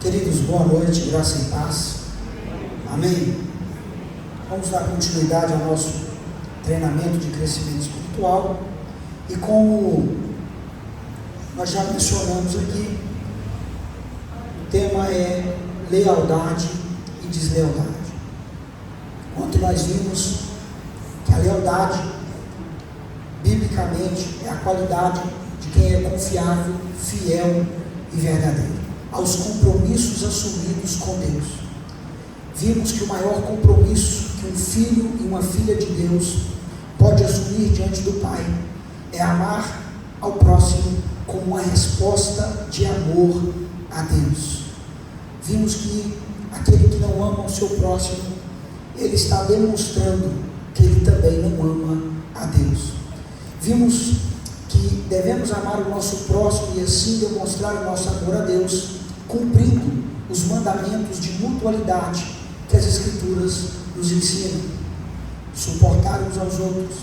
Queridos, boa noite, graça e paz. Amém? Vamos dar continuidade ao nosso treinamento de crescimento espiritual. E como nós já mencionamos aqui, o tema é lealdade e deslealdade. Ontem nós vimos que a lealdade, biblicamente, é a qualidade de quem é confiável, fiel e verdadeiro aos compromissos assumidos com Deus. Vimos que o maior compromisso que um filho e uma filha de Deus pode assumir diante do Pai é amar ao próximo como uma resposta de amor a Deus. Vimos que aquele que não ama o seu próximo, ele está demonstrando que ele também não ama a Deus. Vimos que devemos amar o nosso próximo e assim demonstrar o nosso amor a Deus, cumprindo os mandamentos de mutualidade que as Escrituras nos ensinam: suportar uns aos outros,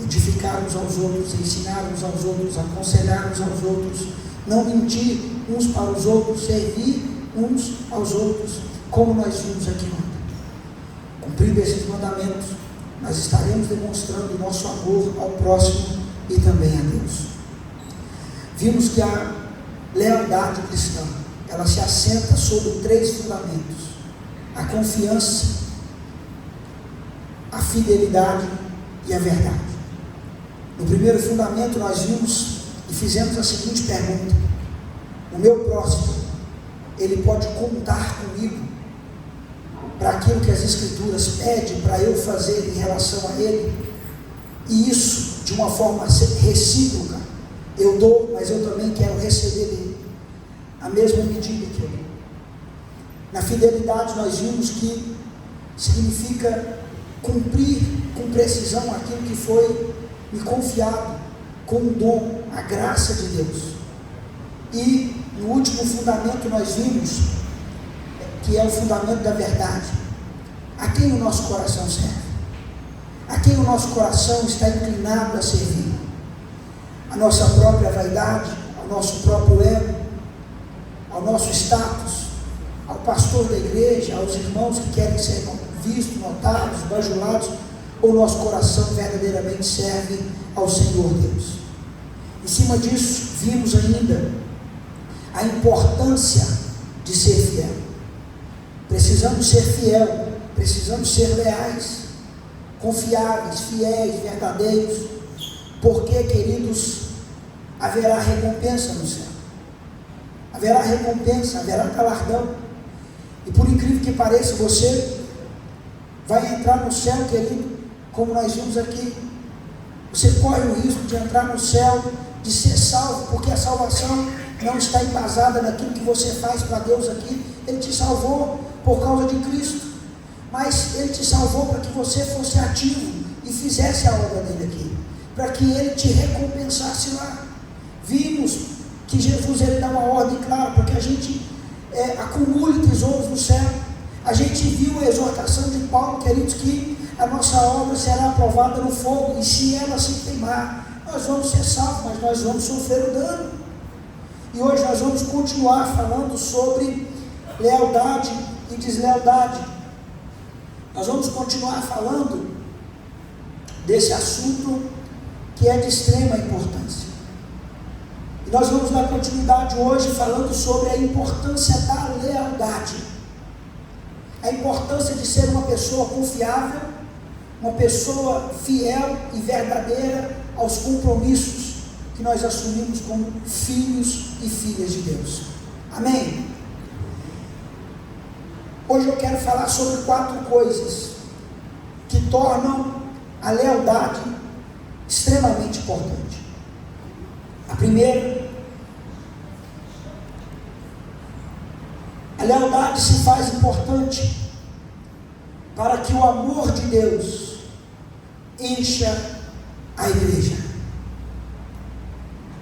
edificar uns aos outros, ensinar uns aos outros, aconselhar uns aos outros, não mentir uns para os outros, servir uns aos outros, como nós vimos aqui ontem. Cumprindo esses mandamentos, nós estaremos demonstrando o nosso amor ao próximo e também a Deus. Vimos que a lealdade cristã, ela se assenta sobre 3 fundamentos: a confiança, a fidelidade e a verdade. No primeiro fundamento nós vimos e fizemos a seguinte pergunta: o meu próximo, ele pode contar comigo para aquilo que as Escrituras pedem para eu fazer em relação a ele? E isso de uma forma recíproca, eu dou, mas eu também quero receber dele a mesma medida que eu dou. Na fidelidade nós vimos que significa cumprir com precisão aquilo que foi me confiado como dom, a graça de Deus. E no último fundamento nós vimos que é o fundamento da verdade: a quem o nosso coração serve, a quem o nosso coração está inclinado a servir, a nossa própria vaidade, ao nosso próprio ego, ao nosso status, ao pastor da igreja, aos irmãos que querem ser vistos, notados, bajulados, ou nosso coração verdadeiramente serve ao Senhor Deus. Em cima disso, vimos ainda a importância de ser fiel. Precisamos ser fiel, precisamos ser leais, confiáveis, fiéis, verdadeiros, porque, queridos, haverá recompensa no céu. Haverá recompensa, haverá galardão. E por incrível que pareça, você vai entrar no céu, querido, como nós vimos aqui. Você corre o risco de entrar no céu, de ser salvo, porque a salvação não está embasada naquilo que você faz para Deus aqui. Ele te salvou por causa de Cristo, mas Ele te salvou para que você fosse ativo e fizesse a obra dele aqui, para que Ele te recompensasse lá. Vimos que Jesus, ele dá uma ordem clara para que a gente acumule tesouros no céu. A gente viu a exortação de Paulo, queridos, que a nossa obra será aprovada no fogo, e se ela se queimar, nós vamos ser salvos, mas nós vamos sofrer o dano. E hoje nós vamos continuar falando sobre lealdade e deslealdade. Nós vamos continuar falando desse assunto que é de extrema importância. E nós vamos dar continuidade hoje falando sobre a importância da lealdade, a importância de ser uma pessoa confiável, uma pessoa fiel e verdadeira aos compromissos que nós assumimos como filhos e filhas de Deus. Amém? Hoje eu quero falar sobre 4 coisas que tornam a lealdade extremamente importante. A primeira, a lealdade se faz importante para que o amor de Deus encha a igreja.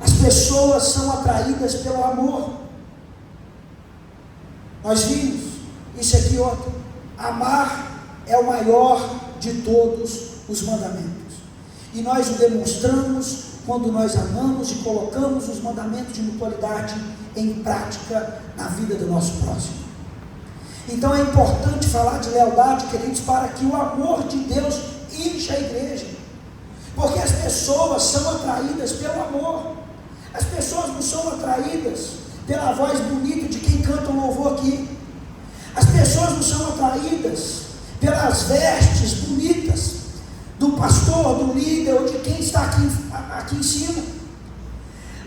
As pessoas são atraídas pelo amor. Nós vimos isso aqui ontem. Amar é o maior de todos os mandamentos, e nós o demonstramos quando nós amamos e colocamos os mandamentos de mutualidade em prática na vida do nosso próximo. Então é importante falar de lealdade, queridos, para que o amor de Deus encha a igreja, porque as pessoas são atraídas pelo amor. As pessoas não são atraídas pela voz bonita de quem canta um louvor aqui. As pessoas não são atraídas pelas vestes bonitas do pastor, do líder ou de quem está aqui em cima.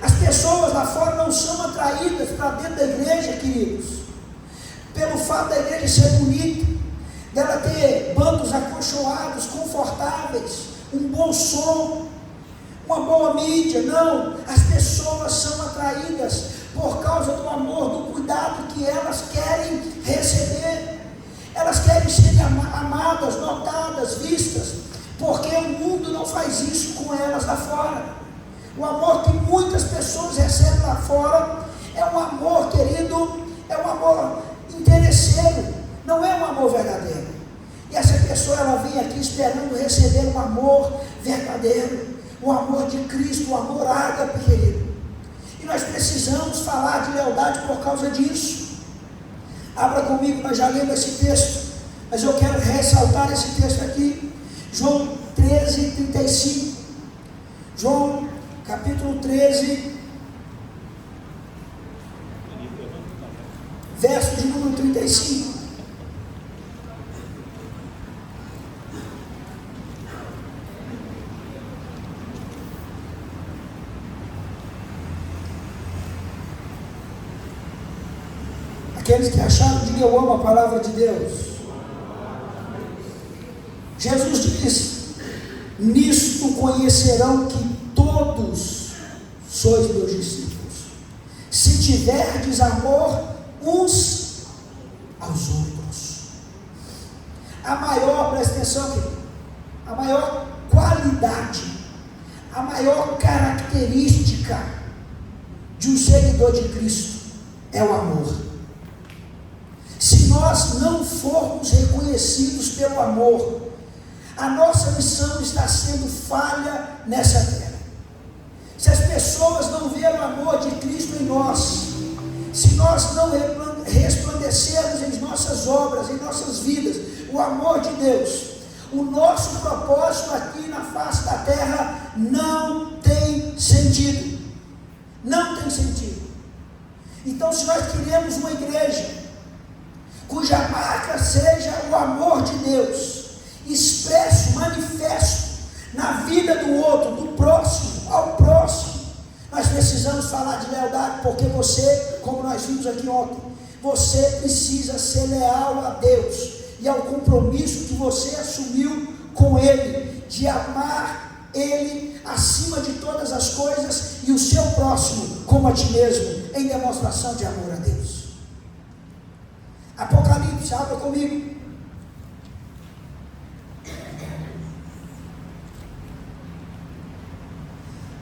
As pessoas lá fora não são atraídas para dentro da igreja, queridos, pelo fato da igreja ser bonita, dela ter bancos acolchoados, confortáveis, um bom som, uma boa mídia. Não, as pessoas são atraídas por causa do amor, do cuidado que elas querem receber. Elas querem ser amadas, notadas, vistas, porque o mundo não faz isso com elas lá fora. O amor que muitas pessoas recebem lá fora é um amor, querido, é um amor interesseiro, não é um amor verdadeiro. E essa pessoa, ela vem aqui esperando receber um amor verdadeiro, o amor de Cristo, o amor ágape, querido. E nós precisamos falar de lealdade por causa disso. Abra comigo, nós já lemos esse texto, mas eu quero ressaltar esse texto aqui, João 13, 35. João capítulo 13, verso de número 35. Aqueles que acharam, digam: eu amo a palavra de Deus. Jesus disse: nisto conhecerão que todos sois meus discípulos, se tiverdes amor uns aos outros. A maior, presta atenção aqui, a maior qualidade, a maior característica de um seguidor de Cristo é o amor. Se nós não formos reconhecidos pelo amor, a nossa missão está sendo falha nessa terra. Se as pessoas não verem o amor de Cristo em nós, se nós não resplandecermos em nossas obras, em nossas vidas, o amor de Deus, o nosso propósito aqui na face da terra não tem sentido. Não tem sentido. Então, se nós queremos uma igreja cuja marca seja o amor de Deus, expresso, manifesto na vida do outro, do próximo, ao próximo, nós precisamos falar de lealdade, porque você, como nós vimos aqui ontem, você precisa ser leal a Deus e ao compromisso que você assumiu com Ele, de amar Ele acima de todas as coisas e o seu próximo como a ti mesmo, em demonstração de amor a Deus. Apocalipse, abra comigo.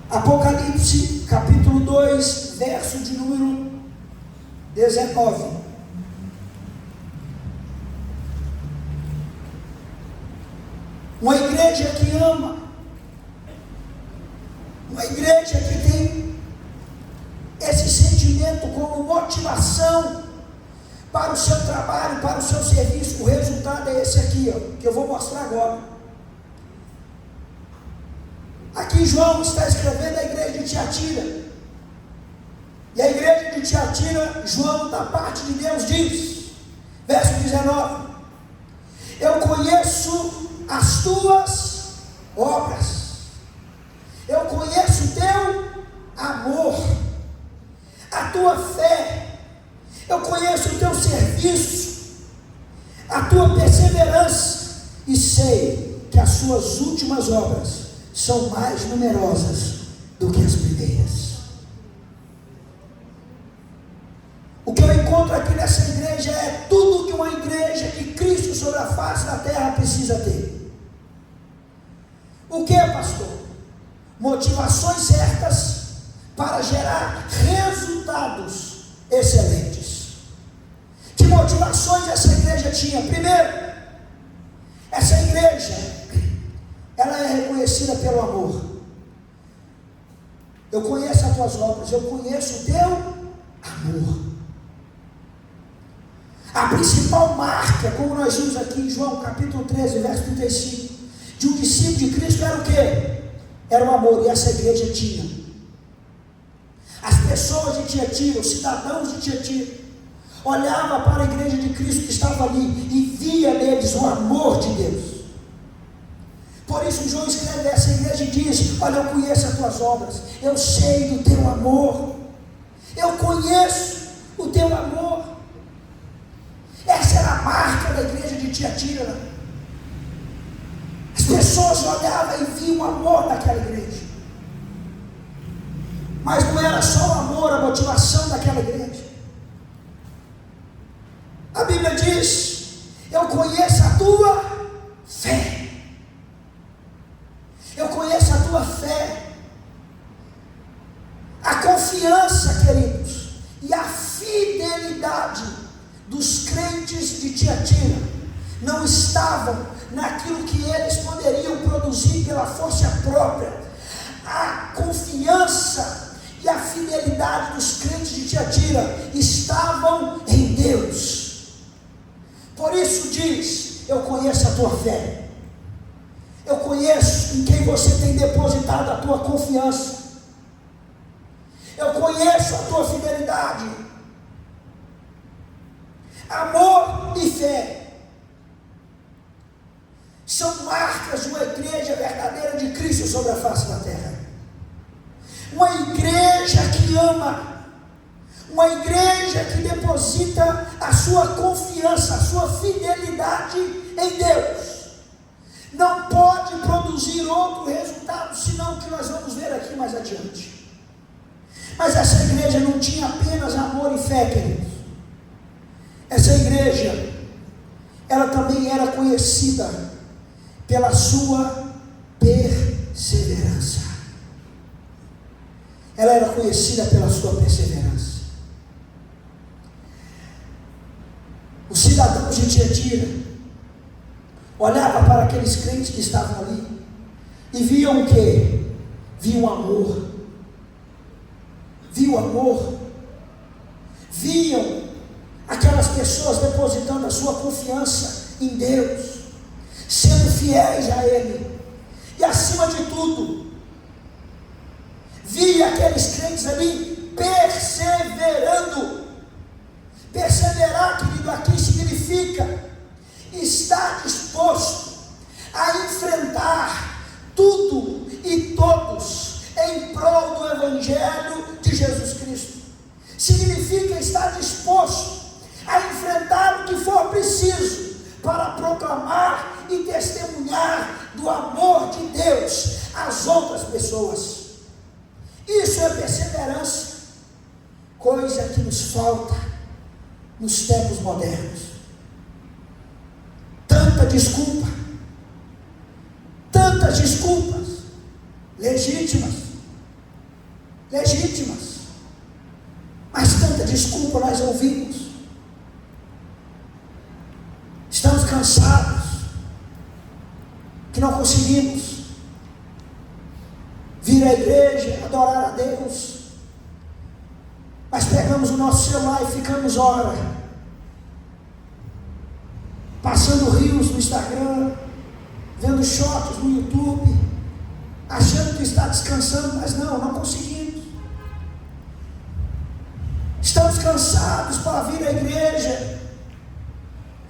Apocalipse, capítulo 2, verso de número 19. Uma igreja que ama, uma igreja que tem esse sentimento como motivação para o seu trabalho, para o seu serviço. O resultado é esse aqui, ó, que eu vou mostrar agora. Aqui João está escrevendo a igreja de Tiatira, e a igreja de Tiatira, João, da parte de Deus, diz, verso 19: eu conheço as tuas obras, eu conheço o teu amor, a tua fé, eu conheço o teu serviço, a tua perseverança, e sei que as suas últimas obras são mais numerosas do que as primeiras. O que eu encontro aqui nessa igreja é tudo que uma igreja de Cristo sobre a face da terra precisa ter. O que, pastor? Motivações certas para gerar resultados excelentes. Que motivações essa igreja tinha? Primeiro, essa igreja, ela é reconhecida pelo amor. Eu conheço as tuas obras, eu conheço o teu amor. amor. A principal marca, como nós vimos aqui em João capítulo 13, verso 35, de um discípulo de Cristo era o quê? Era o amor, e essa igreja tinha. As pessoas de Tiatira, os cidadãos de Tiatira, olhavam para a igreja de Cristo que estava ali e via neles o amor de Deus. Por isso João escreve essa igreja e diz: olha, eu conheço as tuas obras, eu sei do teu amor, eu conheço o teu amor. Essa era a marca da igreja de Tiatira. As pessoas olhavam e viam o amor daquela igreja, mas não era só o amor a motivação daquela igreja. A Bíblia diz: eu conheço a tua fé. Eu conheço a tua fé. A confiança, queridos, e a fidelidade dos crentes de Tiatira não estavam naquilo que eles poderiam produzir pela força própria. A confiança e a fidelidade dos crentes de Tiatira estavam em Deus. Por isso diz: eu conheço a tua fé. Eu conheço em quem você tem depositado a tua confiança. Eu conheço a tua fidelidade. Amor e fé são marcas de uma igreja verdadeira de Cristo sobre a face da terra. Uma igreja que ama, uma igreja que deposita a sua confiança, a sua fidelidade em Deus. Não pode produzir outro resultado senão o que nós vamos ver aqui mais adiante. Mas essa igreja não tinha apenas amor e fé, queridos. Essa igreja, ela também era conhecida pela sua perseverança. Ela era conhecida pela sua perseverança. Os cidadãos de Tiatira olhavam para aqueles crentes que estavam ali e viam o quê? Viam amor. Viam amor. Viam aquelas pessoas depositando a sua confiança em Deus, sendo fiéis a Ele, e acima de tudo, via aqueles crentes ali perseverando. Perseverar, querido, aqui significa estar disposto a enfrentar tudo e todos em prol do Evangelho de Jesus Cristo. Significa estar disposto a enfrentar o que for preciso para proclamar e testemunhar do amor de Deus às outras pessoas. Isso é perseverança, coisa que nos falta nos tempos modernos. Tanta desculpa, tantas desculpas legítimas, mas tanta desculpa nós ouvimos. Estamos cansados, que não conseguimos vir à igreja, adorar a Deus, mas pegamos o nosso celular e ficamos horas passando rios no Instagram, vendo shorts no YouTube, achando que está descansando, mas não conseguimos. Estamos cansados para vir à igreja,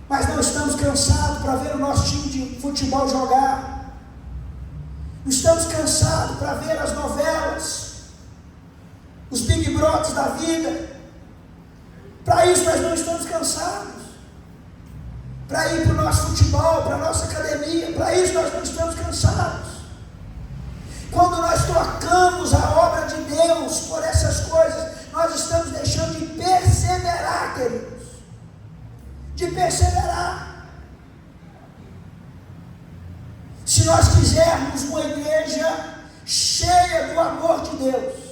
mas não estamos cansados para ver o nosso time de futebol jogar. Estamos cansados para ver as novelas, os Big Brothers da vida. Para isso nós não estamos cansados. Para ir para o nosso futebol, para a nossa academia, para isso nós não estamos cansados. Quando nós tocamos a obra de Deus por essas coisas, nós estamos deixando de perseverar, queridos. De perseverar. Se nós quisermos uma igreja cheia do amor de Deus,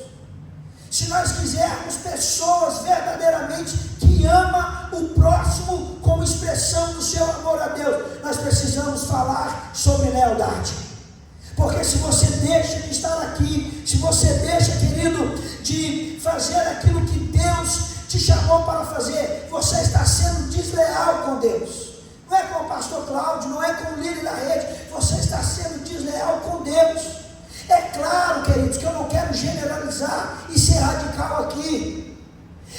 se nós quisermos pessoas verdadeiramente que amam o próximo como expressão do seu amor a Deus, nós precisamos falar sobre lealdade. Porque se você deixa de estar aqui, se você deixa, querido, de fazer aquilo que Deus te chamou para fazer, você está sendo desleal com Deus. Não é com o pastor Cláudio, não é com o líder da rede, você está sendo desleal com Deus. É claro, queridos, que eu não quero generalizar e ser radical aqui.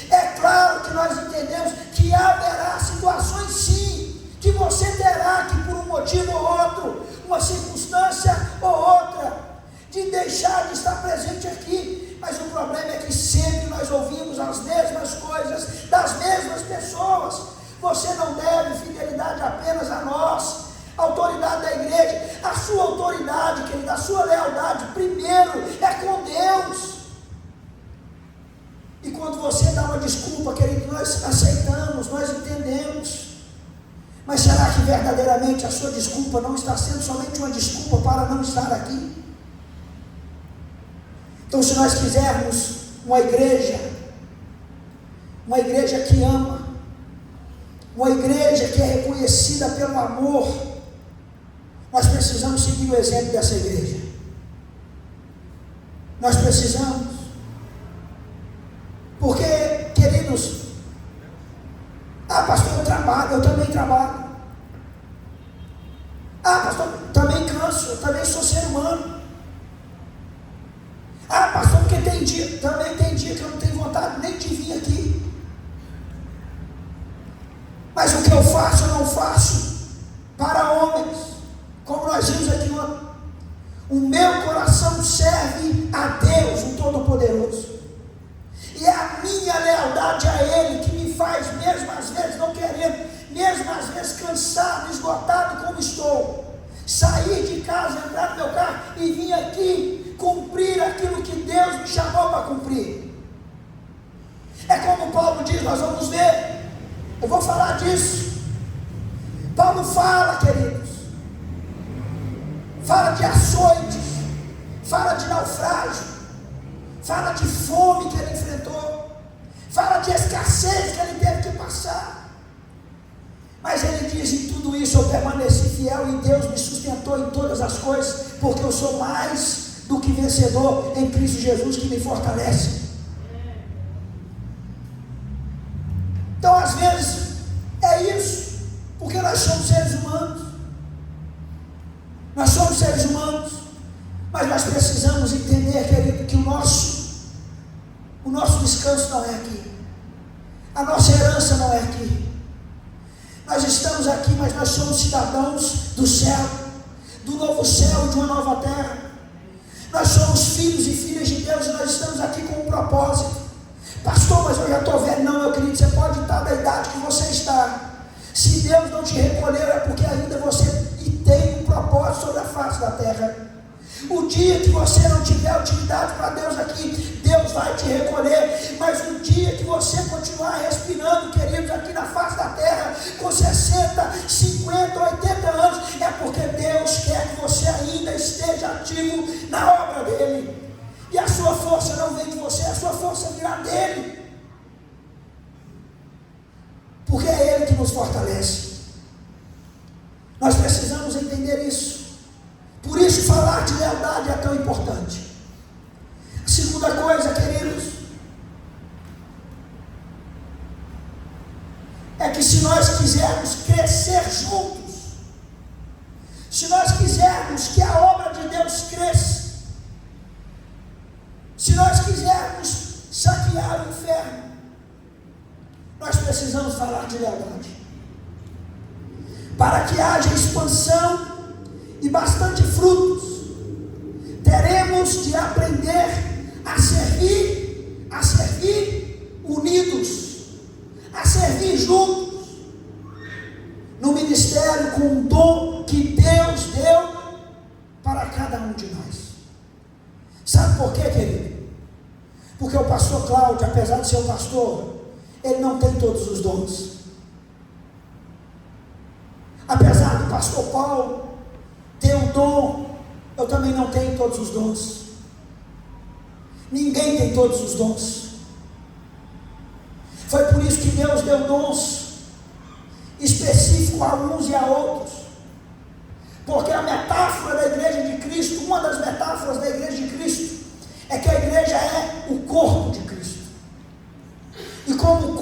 É claro que nós entendemos que haverá situações sim, que você terá que por um motivo ou outro, uma circunstância ou outra, de deixar de estar presente aqui. Mas o problema é que sempre nós ouvimos as mesmas coisas das mesmas pessoas. Você não deve fidelidade apenas a nós, a autoridade da igreja. A sua autoridade, querida, a sua lealdade primeiro é com Deus. E quando você dá uma desculpa, querido, nós aceitamos, nós entendemos. Mas será que verdadeiramente a sua desculpa não está sendo somente uma desculpa para não estar aqui? Então, se nós quisermos uma igreja que ama, uma igreja que é reconhecida pelo amor, nós precisamos seguir o exemplo dessa igreja. Nós precisamos. Porque, queridos, pastor, eu também trabalho. Pastor, também canso, eu também sou ser humano. Pastor, porque também tem dia que eu não tenho vontade nem de vir aqui. Mas o que eu faço, eu não faço para homens, como nós vimos aqui ontem. O meu coração serve a Deus, o Todo-Poderoso. E é a minha lealdade a Ele que me faz, mesmo às vezes não querendo, mesmo às vezes cansado, esgotado como estou, sair de casa, entrar no meu carro e vir aqui cumprir aquilo que Deus me chamou para cumprir. É como Paulo diz, nós vamos ver, eu vou falar disso. Paulo fala, queridos, fala de açoites, fala de naufrágio, fala de fome que ele enfrentou, fala de escassez que ele teve que passar. Mas ele diz: em tudo isso eu permaneci fiel e Deus me sustentou em todas as coisas, porque eu sou mais do que vencedor em Cristo Jesus que me fortalece. Então, às vezes, é isso, porque nós somos seres humanos. Nós somos seres humanos, mas nós precisamos entender, querido, que o nosso descanso não é aqui, a nossa herança não é aqui. Nós estamos aqui, mas nós somos cidadãos do céu, do novo céu e de uma nova terra. Nós somos filhos e filhas de Deus e nós estamos aqui com um propósito. Pastor, mas eu já estou velho. Não, meu querido, você pode estar da idade que você está. Se Deus não te recolheu, é porque ainda você tem um propósito sobre a face da terra. O dia que você não tiver utilidade para Deus aqui, Deus vai te recolher. Mas o dia que você continuar respirando, queridos, aqui na face da terra, com 60, 50, 80 anos, é porque Deus quer que você ainda esteja ativo na obra dele. E a sua força não vem de você, a sua força virá dele. Porque é ele que nos fortalece. Nós precisamos entender isso. Por isso falar de lealdade é tão importante. A segunda coisa, queridos, é que se nós quisermos crescer juntos, se nós quisermos que a obra de Deus cresça, se nós quisermos saquear o inferno, nós precisamos falar de lealdade. Para que haja expansão e bastante frutos, teremos de aprender a servir unidos, a servir juntos, no ministério com o dom que Deus deu para cada um de nós. Sabe por quê, querido? Porque o pastor Cláudio, apesar de ser um pastor, ele não tem todos os dons. Apesar do pastor Paulo ter um dom, eu também não tenho todos os dons. Ninguém tem todos os dons. Foi por isso que Deus deu dons específicos a uns e a outros. Porque a metáfora da igreja de Cristo, uma das metáforas da igreja de Cristo, é que a igreja é o corpo de Cristo. E como o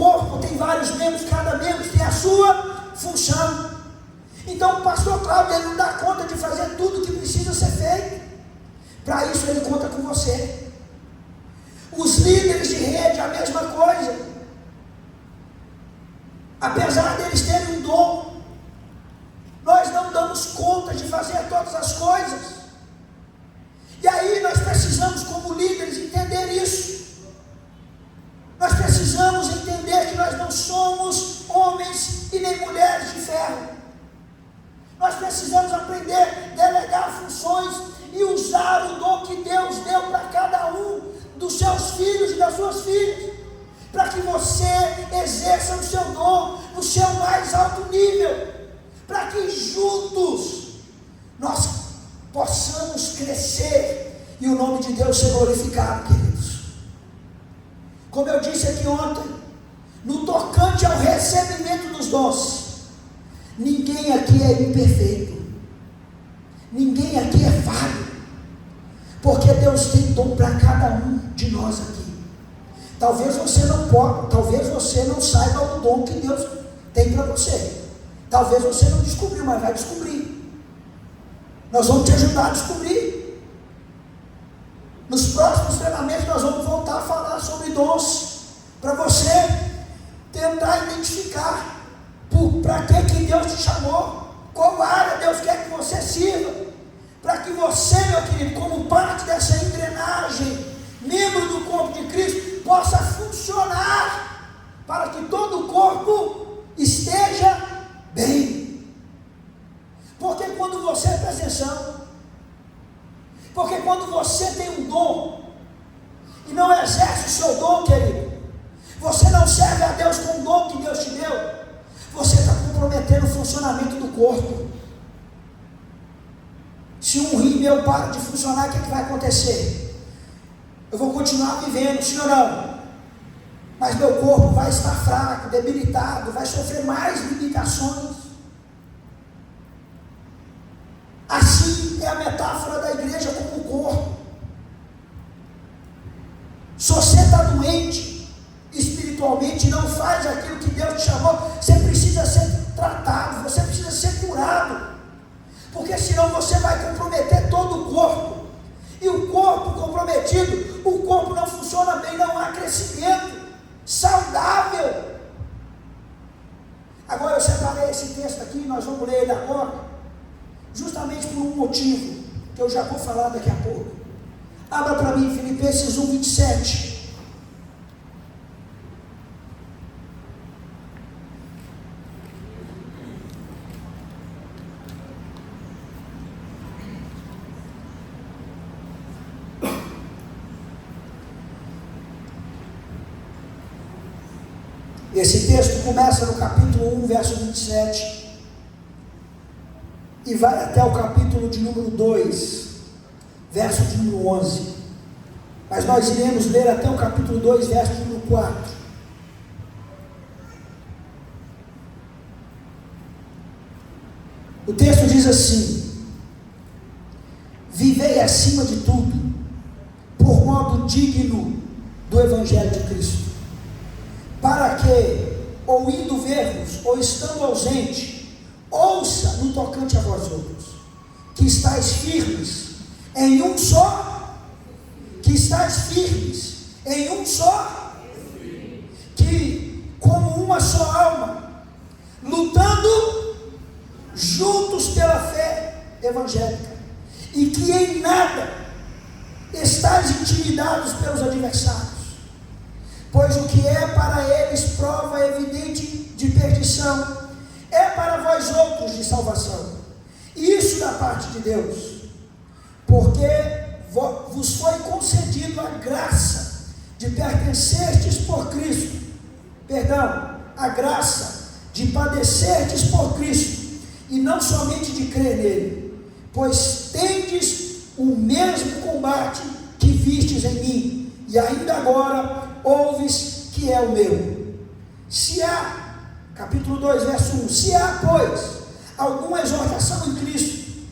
tem vários membros, cada membro tem a sua função. Então o pastor Cláudio, ele não dá conta de fazer tudo que precisa ser feito. Para isso ele conta com você. Os líderes de rede, a mesma coisa. Apesar deles terem um dom, nós não damos conta de fazer todas as coisas. E aí nós precisamos, como líderes, entender isso. Nós precisamos entender que nós não somos homens e nem mulheres de ferro. Nós precisamos aprender a delegar funções e usar o dom que Deus deu para cada um dos seus filhos e das suas filhas, para que você exerça o seu dom no seu mais alto nível, para que juntos nós possamos crescer e o nome de Deus ser glorificado, queridos. Como eu disse aqui ontem, no tocante ao recebimento dos dons, ninguém aqui é imperfeito, ninguém aqui é falho, porque Deus tem dom para cada um de nós aqui. Talvez você não pode, talvez você não saiba o dom que Deus tem para você, talvez você não descobriu, mas vai descobrir. Nós vamos te ajudar a descobrir. Nos próximos treinamentos nós vamos voltar a falar sobre dons, para você tentar identificar para que Deus te chamou, qual área Deus quer que você sirva, para que você, meu querido, como parte dessa engrenagem, membro do corpo de Cristo, possa funcionar, para que todo o corpo esteja bem. Porque quando você, presta atenção, porque quando você tem um dom, e não exerce o seu dom, querido, você não serve a Deus com o dom que Deus te deu, você está comprometendo o funcionamento do corpo. Se um rim meu para de funcionar, o que vai acontecer? Eu vou continuar vivendo, sim ou não? Mas meu corpo vai estar fraco, debilitado, vai sofrer mais limitações. Assim é a metáfora da igreja como o corpo. Se você está doente espiritualmente, não faz aquilo que Deus te chamou, você precisa ser tratado, você precisa ser curado, porque senão você vai comprometer todo o corpo, e o corpo comprometido, o corpo não funciona bem, não há crescimento saudável. Agora eu separei esse texto aqui, nós vamos ler ele agora, justamente por um motivo, que eu já vou falar daqui a pouco. Abra para mim Filipenses 1:27. Esse texto começa no capítulo 1, verso 27, e vai até o capítulo de número 2, verso de número 11, mas nós iremos ler até o capítulo 2, verso de número 4. O texto diz assim: vivei acima de tudo, por modo digno do Evangelho de Cristo, para que, ou indo ver-vos, ou estando ausente, ouça no tocante a vós outros, que estáis firmes em um só, que como uma só alma, lutando juntos pela fé evangélica, e que em nada estáis intimidados pelos adversários, pois o que é para eles prova evidente de perdição, é para vós outros de salvação. Isso da parte de Deus, porque vos foi concedido a graça de pertencerdes por Cristo, a graça de padecerdes por Cristo, e não somente de crer nele, pois tendes o mesmo combate que vistes em mim, e ainda agora ouves que é o meu. Se há, capítulo 2, verso 1, se há, pois, alguma exortação em Cristo,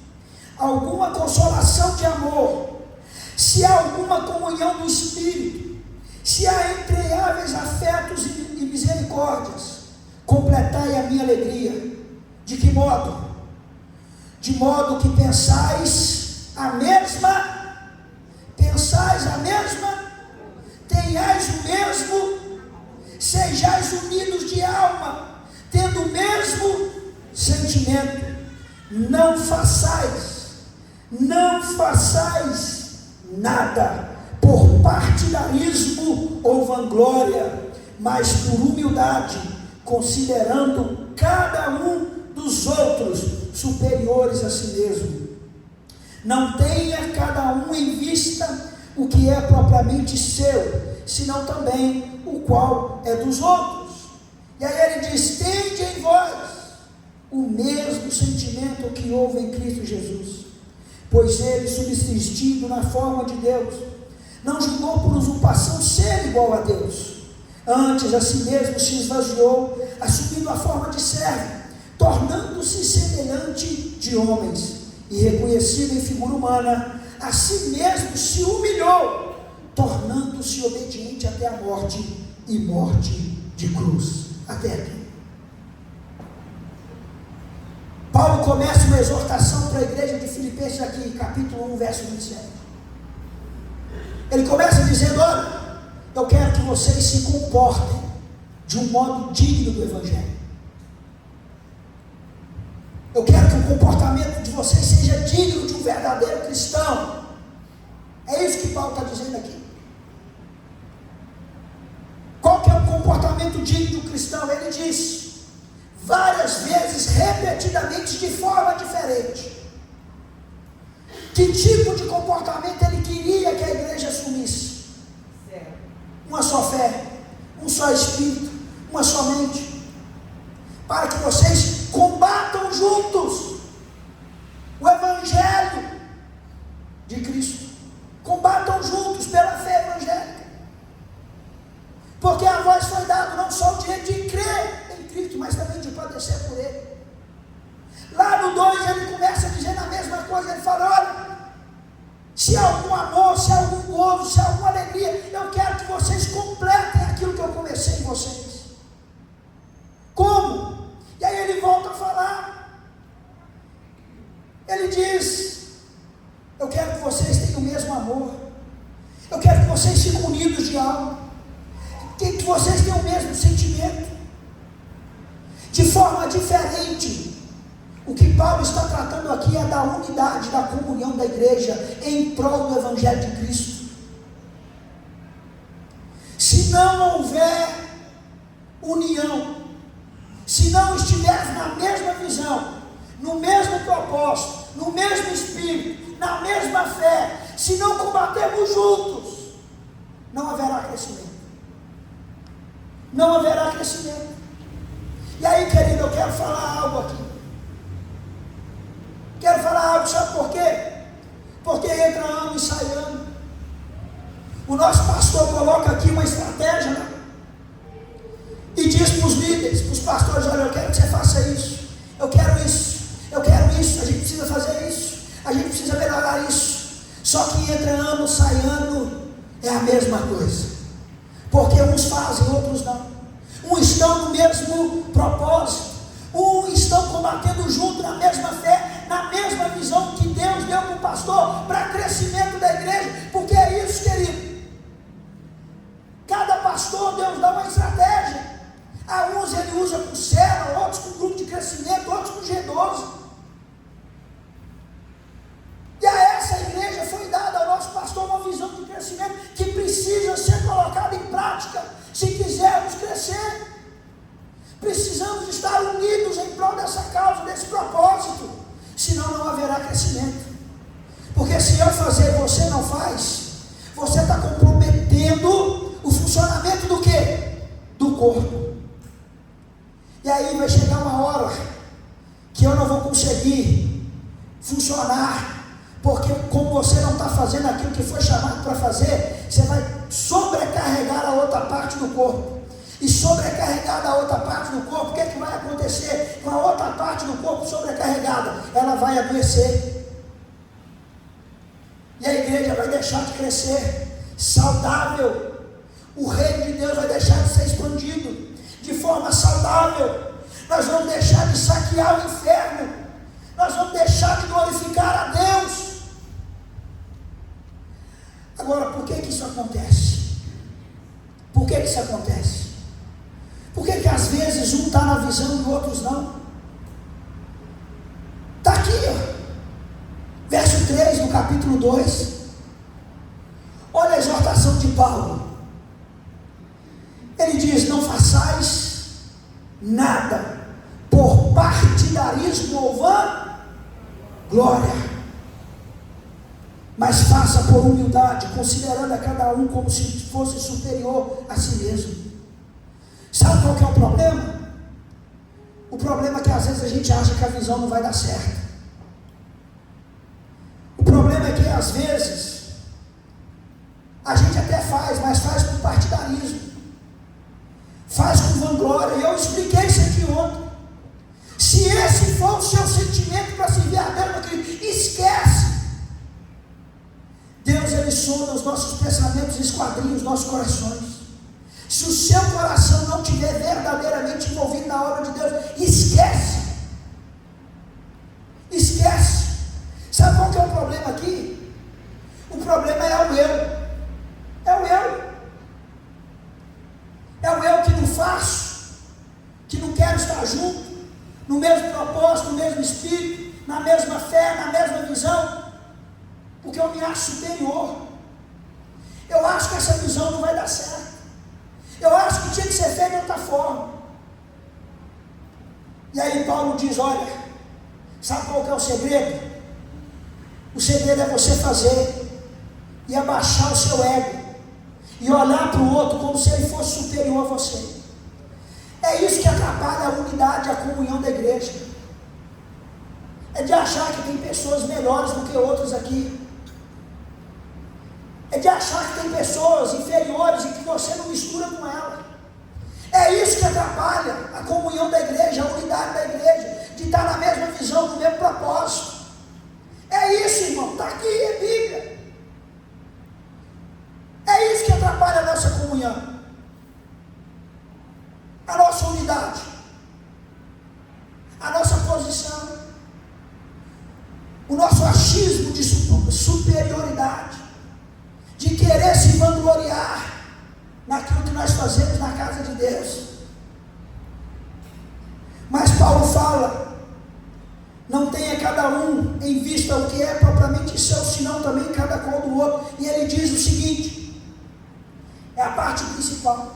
alguma consolação de amor, se há alguma comunhão do Espírito, se há entreáveis afetos e misericórdias, completai a minha alegria. De que modo? De modo que pensais a mesma, tenhais o mesmo, sejais unidos de alma, tendo o mesmo sentimento. Não façais nada por partidarismo ou vanglória, mas por humildade, considerando cada um dos outros superiores a si mesmo. Não tenha cada um em vista o que é propriamente seu, senão também o qual é dos outros. E aí ele diz: tende em vós o mesmo sentimento que houve em Cristo Jesus, pois ele, subsistindo na forma de Deus, não julgou por usurpação ser igual a Deus, antes a si mesmo se esvaziou, assumindo a forma de servo, tornando-se semelhante de homens, e reconhecido em figura humana, a si mesmo se humilhou, tornando-se obediente até a morte, e morte de cruz. Até aqui Paulo começa uma exortação para a igreja de Filipenses aqui, capítulo 1, verso 27. Ele começa dizendo: olha, eu quero que vocês se comportem de um modo digno do Evangelho. Eu quero que o comportamento de vocês seja digno de um verdadeiro cristão. É isso que Paulo está dizendo aqui. Qual que é o comportamento digno do cristão? Ele diz várias vezes, repetidamente, de forma diferente, que tipo de comportamento ele queria que a igreja assumisse. Uma só fé, um só Espírito, uma só mente, para que vocês combatam juntos o Evangelho de Cristo. Combatam juntos pela fé evangélica, porque a vós foi dado não só o direito de crer em Cristo, mas também de padecer por Ele. Lá no 2 ele começa dizendo a mesma coisa. Ele fala: olha, se há algum amor, se há algum gozo, se há alguma alegria, eu quero que vocês completem aquilo que eu comecei em vocês. Como? E aí ele volta a falar. Ele diz: eu quero que vocês tenham o mesmo amor, eu quero que vocês fiquem unidos de alma, que vocês tenham o mesmo sentimento, de forma diferente. O que Paulo está tratando aqui é da unidade, da comunhão da igreja em prol do Evangelho de Cristo. Se não houver união, se não estivermos na mesma visão, no mesmo propósito, no mesmo espírito, na mesma fé, se não combatermos juntos, não haverá crescimento. Não haverá crescimento. E aí, querido, eu quero falar algo aqui. Quero falar algo, sabe por quê? Porque entra ano e sai ano. O nosso pastor coloca aqui uma estratégia, né? E diz para os líderes, para os pastores: olha, eu quero que você faça isso, eu quero isso, a gente precisa fazer isso, a gente precisa melhorar isso. Só que entra ano, sai ano, é a mesma coisa, porque uns fazem, outros não. Uns estão no mesmo propósito, uns estão combatendo junto na mesma fé, na mesma visão que Deus deu para o pastor, para crescimento da igreja. Porque é isso, querido, cada pastor Deus dá uma estratégia. A uns ele usa com célula, outros com grupo de crescimento, outros com G12. E a essa igreja foi dada ao nosso pastor uma visão de crescimento que precisa ser colocada em prática se quisermos crescer. Precisamos estar unidos em prol dessa causa, desse propósito, senão não haverá crescimento. Porque se eu fazer e você não faz, você está comprometendo o funcionamento do quê? Do corpo. E aí vai chegar uma hora que eu não vou conseguir funcionar, porque como você não está fazendo aquilo que foi chamado para fazer, você vai sobrecarregar a outra parte do corpo. E sobrecarregada a outra parte do corpo, o que é que vai acontecer com a outra parte do corpo sobrecarregada? Ela vai adoecer. E a igreja vai deixar de crescer saudável. O reino de Deus vai deixar de ser expandido. de forma saudável. Nós vamos deixar de saquear o inferno. Nós vamos deixar de glorificar a Deus. Agora, por que isso acontece? Por que isso acontece? Por que às vezes um está na visão e outros não? Está aqui, ó. Verso 3 do capítulo 2. Olha a exortação de Paulo. Ele diz: não façais nada por partidarismo ou vã glória, mas faça por humildade, considerando a cada um como se fosse superior a si mesmo. Sabe qual que é o problema? O problema é que às vezes a gente acha que a visão não vai dar certo. O problema é que às vezes a gente até faz, mas faz com partidarismo, faz com vanglória. E eu expliquei isso aqui ontem. Se esse for o seu sentimento para servir a Deus, meu querido, esquece. Deus, ele sonda os nossos pensamentos e esquadrinha os nossos corações. Se o seu coração não estiver verdadeiramente envolvido na obra de Deus, esquece. Esquece. Sabe qual que é o problema aqui? O problema é o eu. É o eu. É o eu que não faço, que não quero estar junto, no mesmo propósito, no mesmo espírito, na mesma fé, na mesma visão, porque eu me acho superior. Eu acho que essa visão não vai dar certo. Eu acho que tinha que ser feito de outra forma. E aí Paulo diz: olha, sabe qual que é o segredo? O segredo é você fazer e abaixar o seu ego e olhar para o outro como se ele fosse superior a você. É isso que atrapalha a unidade, a comunhão da igreja. É de achar que tem pessoas melhores do que outras aqui. É de achar que tem pessoas inferiores e que você não mistura com elas. É isso que atrapalha a comunhão da igreja, a unidade da igreja, de estar na mesma visão, no mesmo propósito. É isso, irmão, está aqui, é Bíblia. É isso que atrapalha a nossa comunhão, a nossa unidade, a nossa posição, o nosso achismo de superioridade, de querer se vangloriar naquilo que nós fazemos na casa de Deus. Mas Paulo fala: não tenha cada um em vista o que é propriamente seu, senão também cada qual do outro. E ele diz o seguinte, é a parte principal: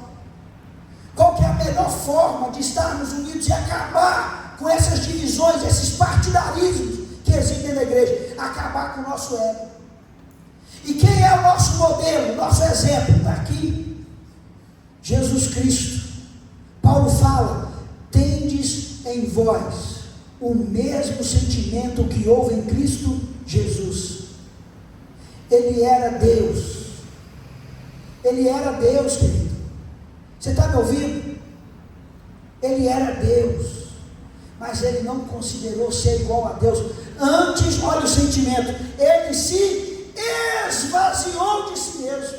qual que é a melhor forma de estarmos unidos e acabar com essas divisões, esses partidarismos que existem na igreja? Acabar com o nosso ego. E quem é o nosso modelo, nosso exemplo? Está aqui, Jesus Cristo. Paulo fala: tendes em vós o mesmo sentimento que houve em Cristo Jesus. Ele era Deus. Ele era Deus, querido. Você está me ouvindo? Ele era Deus, mas ele não considerou ser igual a Deus. Antes, olha o sentimento, ele se esvaziou de si mesmo.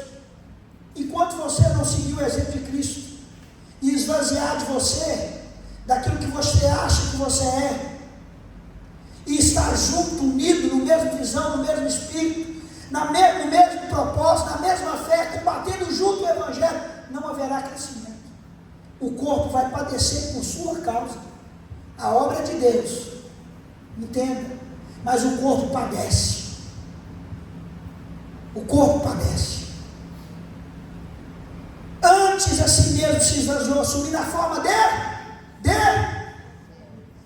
Enquanto você não seguiu o exemplo de Cristo e esvaziar de você, daquilo que você acha que você é, e estar junto, unido, no mesmo visão, no mesmo espírito, no mesmo propósito, na mesma fé, combatendo junto o Evangelho, não haverá crescimento. O corpo vai padecer por sua causa. A obra é de Deus, entenda, mas o corpo padece. O corpo padece. Antes a si mesmo se esvaziou, assumindo a forma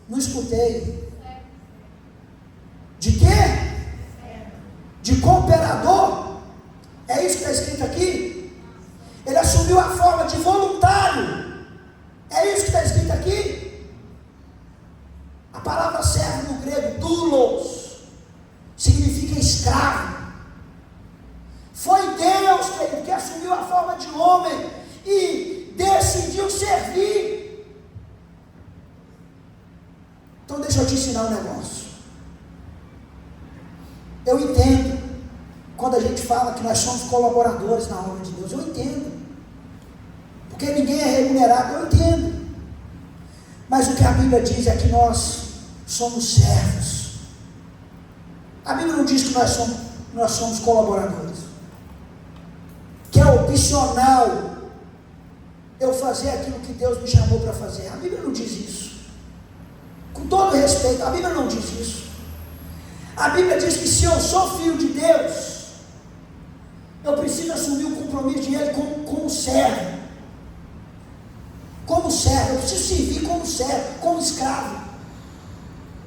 não escutei. De quê? De cooperador. É isso que está escrito aqui. Ele assumiu a forma de voluntário. É isso que está escrito aqui. A palavra serve no grego doulos, significa escravo. Foi Deus, querido, que assumiu a forma de homem e decidiu servir. Então deixa eu te ensinar um negócio. Eu entendo quando a gente fala que nós somos colaboradores na obra de Deus. Eu entendo, porque ninguém é remunerado. Eu entendo. Mas o que a Bíblia diz é que nós somos servos. A Bíblia não diz que nós somos colaboradores, que é opcional eu fazer aquilo que Deus me chamou para fazer. A Bíblia não diz isso. Com todo respeito, a Bíblia não diz isso. A Bíblia diz que se eu sou filho de Deus, eu preciso assumir o compromisso de Ele como servo. Como servo, eu preciso servir como servo, como escravo.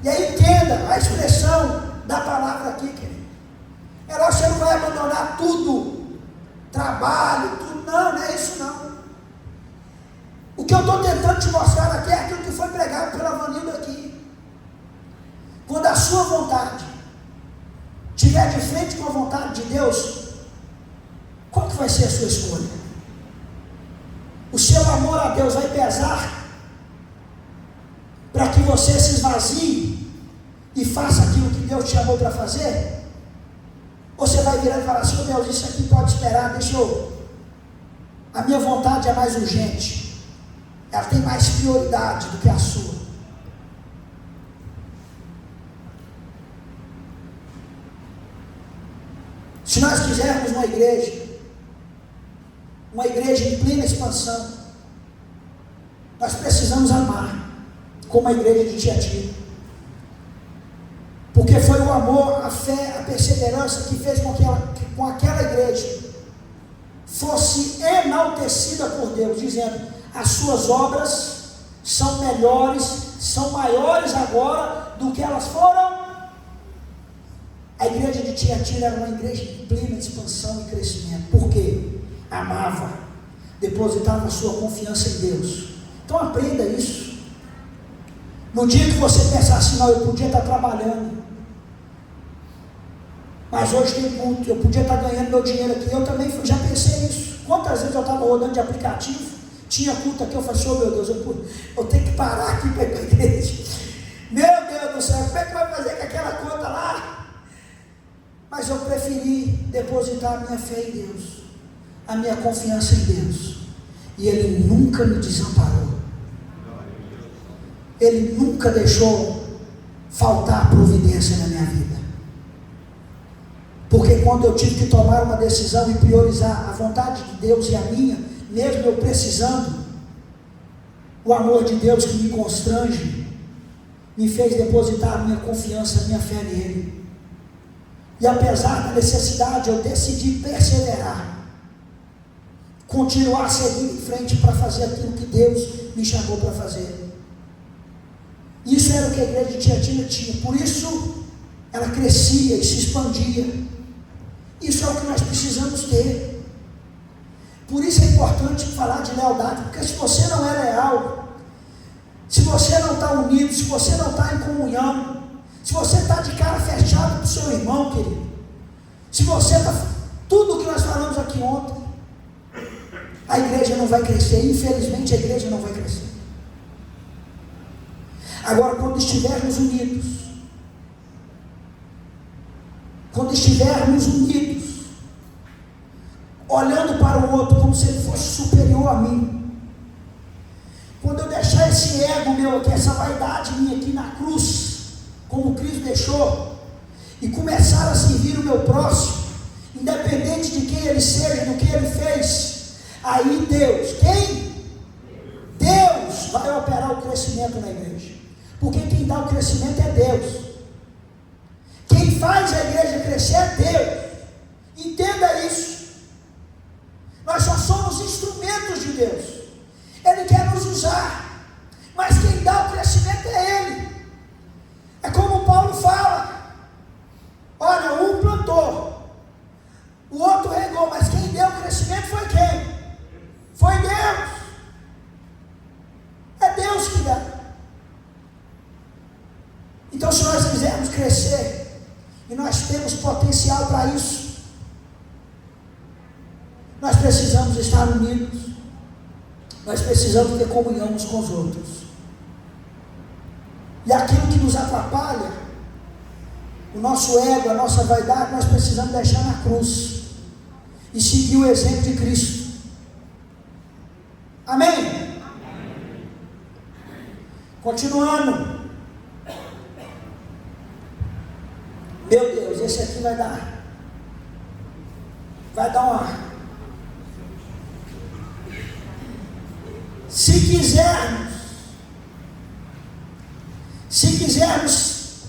E aí entenda a expressão da palavra aqui, querido. É lógico que você não vai abandonar tudo, trabalho, tudo. Não é isso não. O que eu estou tentando te mostrar aqui é aquilo que foi pregado pela Vanilda aqui. Quando a sua vontade estiver de frente com a vontade de Deus, qual que vai ser a sua escolha? O seu amor a Deus vai pesar para que você se esvazie e faça aquilo que Deus te chamou para fazer? Ou você vai virar e falar assim: Deus, isso aqui pode esperar, a minha vontade é mais urgente, ela tem mais prioridade do que a sua. Se nós quisermos uma igreja em plena expansão, nós precisamos amar como a igreja de Tiatira, porque foi o amor, a fé, a perseverança que fez com que com aquela igreja fosse enaltecida por Deus, dizendo: as suas obras são melhores, são maiores agora do que elas foram. A igreja de Tiatira era uma igreja em plena expansão e crescimento. Por quê? Amava, depositava a sua confiança em Deus. Então aprenda isso. No dia que você pensar assim: não, eu podia estar trabalhando, mas hoje tem culto, eu podia estar ganhando meu dinheiro aqui. Eu também já pensei nisso. Quantas vezes eu estava rodando de aplicativo, tinha culto aqui, eu falei: oh meu Deus, eu tenho que parar aqui para ir para a igreja. Meu Deus do céu, como é que vai fazer com aquela conta lá? Mas eu preferi depositar a minha fé em Deus, a minha confiança em Deus, e Ele nunca me desamparou. Ele nunca deixou faltar providência na minha vida. Porque quando eu tive que tomar uma decisão e priorizar a vontade de Deus e a minha, mesmo eu precisando, o amor de Deus que me constrange, me fez depositar a minha confiança, a minha fé nele. E apesar da necessidade, eu decidi perseverar, continuar seguindo em frente para fazer aquilo que Deus me chamou para fazer. Isso era o que a igreja de Tiatira tinha, por isso ela crescia e se expandia. Isso é o que nós precisamos ter. Por isso é importante falar de lealdade, porque se você não é leal, se você não está unido, se você não está em comunhão, se você está de cara fechada para o seu irmão, querido, se você está, tudo o que nós falamos aqui ontem, a igreja não vai crescer. Infelizmente a igreja não vai crescer. Agora, quando estivermos unidos, olhando para o outro como se ele fosse superior a mim, quando eu deixar esse ego meu aqui, essa vaidade minha aqui na cruz, como Cristo deixou, e começar a servir o meu próximo, independente de quem ele seja, do que ele fez, aí Deus vai operar o crescimento na igreja, porque quem dá o crescimento é Deus, quem faz a igreja crescer é Deus. Entenda isso. Nós só somos instrumentos de Deus. Ele quer nos usar, mas quem dá o crescimento é Ele. É como Paulo fala: olha, um plantou, o outro regou, mas quem deu o crescimento foi quem? Foi Deus. É Deus que dá. Então, se nós quisermos crescer, e nós temos potencial para isso, nós precisamos estar unidos, nós precisamos ter comunhão uns com os outros. E aquilo que nos atrapalha, o nosso ego, a nossa vaidade, nós precisamos deixar na cruz e seguir o exemplo de Cristo. Amém? Continuando. Meu Deus, esse aqui vai dar uma. Se quisermos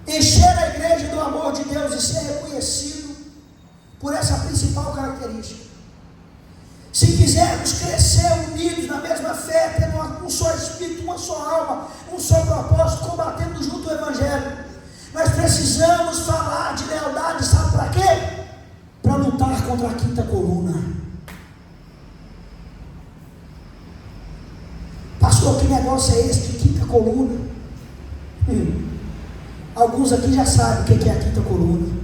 encher a igreja do amor de Deus e ser reconhecido por essa principal característica, se quisermos crescer unidos na mesma fé, tendo um só espírito, uma só alma, um só propósito, combatendo junto o evangelho, nós precisamos falar de lealdade, sabe para quê? Para lutar contra a quinta coluna. Pastor, que negócio é esse de quinta coluna? Alguns aqui já sabem o que é a quinta coluna.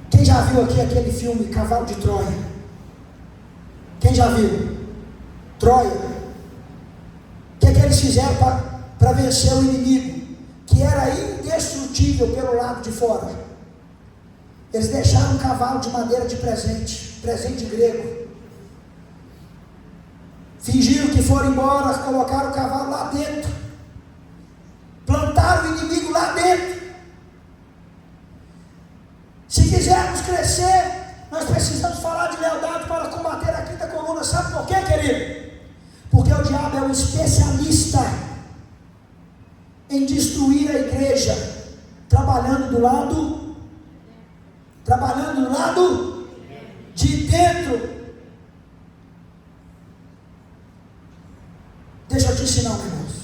Quem já viu aqui aquele filme Cavalo de Troia? Quem já viu? Troia. O que eles fizeram para vencer o inimigo, que era indestrutível pelo lado de fora? Eles deixaram um cavalo de madeira de presente grego. Fingiram que foram embora, colocaram o cavalo lá dentro, plantaram o inimigo lá dentro. Se quisermos crescer, nós precisamos falar de lealdade para combater a quinta coluna. Sabe por quê, querido? Porque o diabo é um especialista em destruir a igreja, trabalhando do lado de dentro. Deixa eu te ensinar um negócio.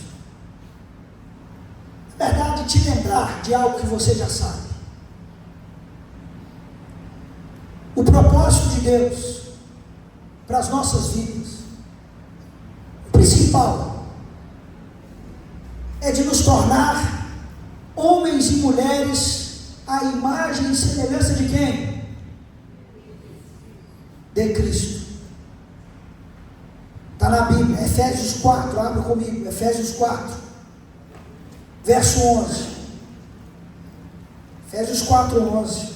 Na verdade, te lembrar de algo que você já sabe. O propósito de Deus para as nossas vidas, o principal, é de nos tornar homens e mulheres à imagem e semelhança de quem? De Cristo. Está na Bíblia, Efésios 4, abre comigo, Efésios 4, verso 11. Efésios 4, 11.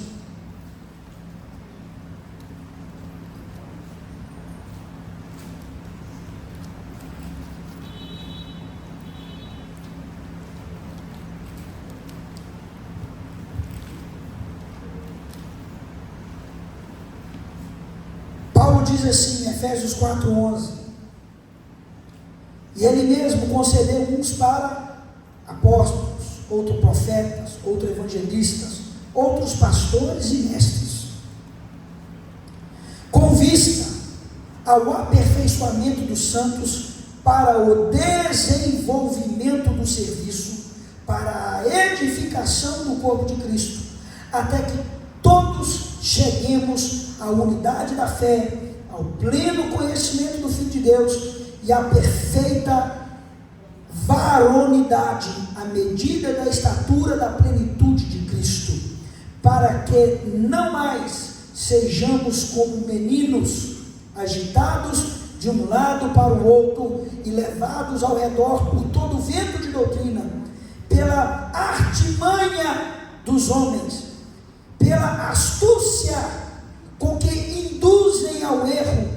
Paulo diz assim, Efésios 4, 11. E ele mesmo concedeu uns para apóstolos, outros profetas, outros evangelistas, outros pastores e mestres, com vista ao aperfeiçoamento dos santos para o desenvolvimento do serviço, para a edificação do corpo de Cristo, até que todos cheguemos à unidade da fé, ao pleno conhecimento do Filho de Deus e à perfeita varonidade, à medida da estatura da plenitude de Cristo, para que não mais sejamos como meninos, agitados de um lado para o outro e levados ao redor por todo vento de doutrina, pela artimanha dos homens, pela astúcia com que induzem ao erro,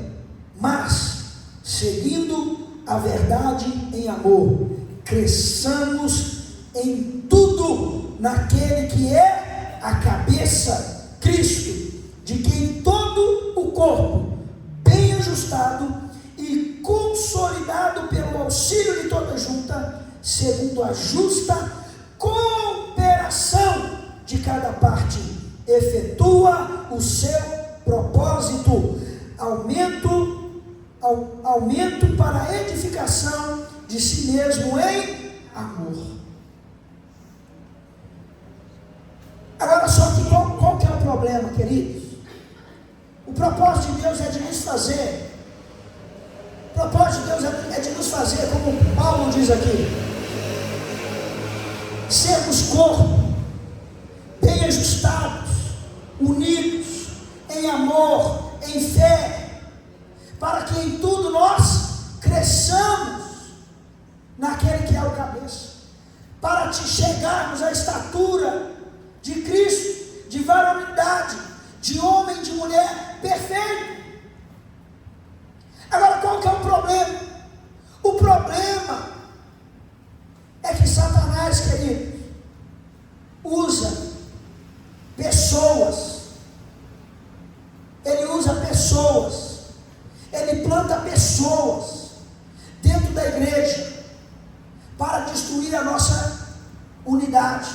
mas seguindo a verdade em amor, cresçamos em tudo naquele que é a cabeça, Cristo, de quem todo o corpo, bem ajustado e consolidado pelo auxílio de toda junta, segundo a justa cooperação de cada parte, efetua o seu propósito, aumento para a edificação de si mesmo em amor. Agora só que qual que é o problema, queridos? O propósito de Deus é de nos fazer, como Paulo diz aqui, sermos corpo, bem ajustados, unidos, em amor, em fé, para que em tudo nós cresçamos naquele que é o cabeça, para te chegarmos à estatura de Cristo, de varonilidade, de homem, de mulher perfeito. Agora qual que é o problema? verdade,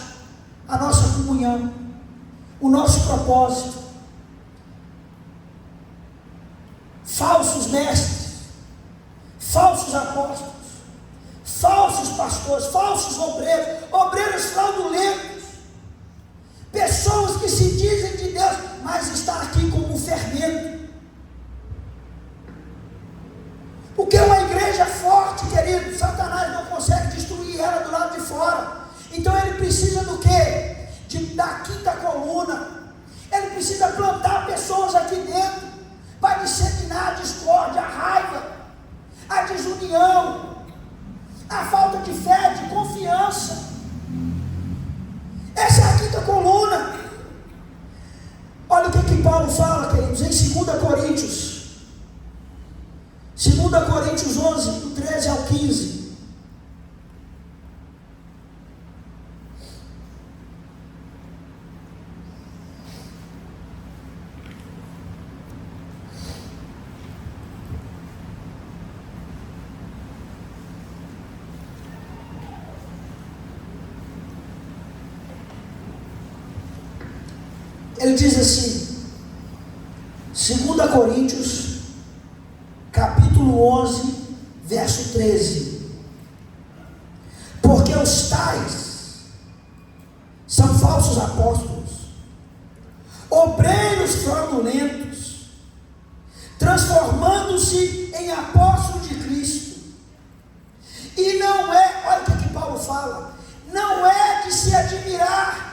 a nossa comunhão, o nosso propósito. Falsos mestres, falsos apóstolos, falsos pastores, falsos obreiros fraudulentos, pessoas que se dizem de Deus, mas está aqui como um fermento. Porque uma igreja forte, querido, Satanás não consegue destruir ela do lado de fora. Então ele precisa do quê? Da quinta coluna. Ele precisa plantar pessoas aqui dentro para disseminar a discórdia, a raiva, a desunião, a falta de fé, de confiança. Essa é a quinta coluna. Olha o que Paulo fala, queridos, em 2 Coríntios. 2 Coríntios 11, do 13 ao 15. Ele diz assim, 2 Coríntios, capítulo 11, verso 13. Porque os tais são falsos apóstolos, obreiros fraudulentos, transformando-se em apóstolos de Cristo. E não é, olha o que Paulo fala, não é de se admirar,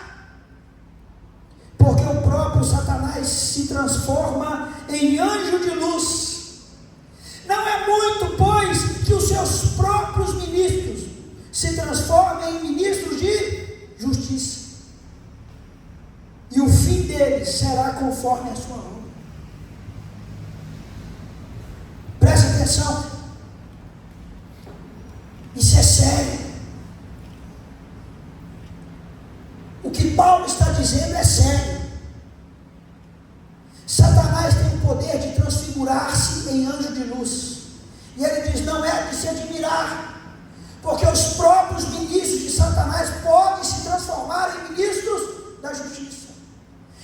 porque o próprio Satanás se transforma em anjo de luz. Não é muito, pois, que os seus próprios ministros se transformem em ministros de justiça, e o fim deles será conforme a sua obra. Presta atenção, isso é sério. O que Paulo está dizendo é sério. Satanás tem o poder de transfigurar-se em anjo de luz. E ele diz, não é de se admirar, porque os próprios ministros de Satanás podem se transformar em ministros da justiça.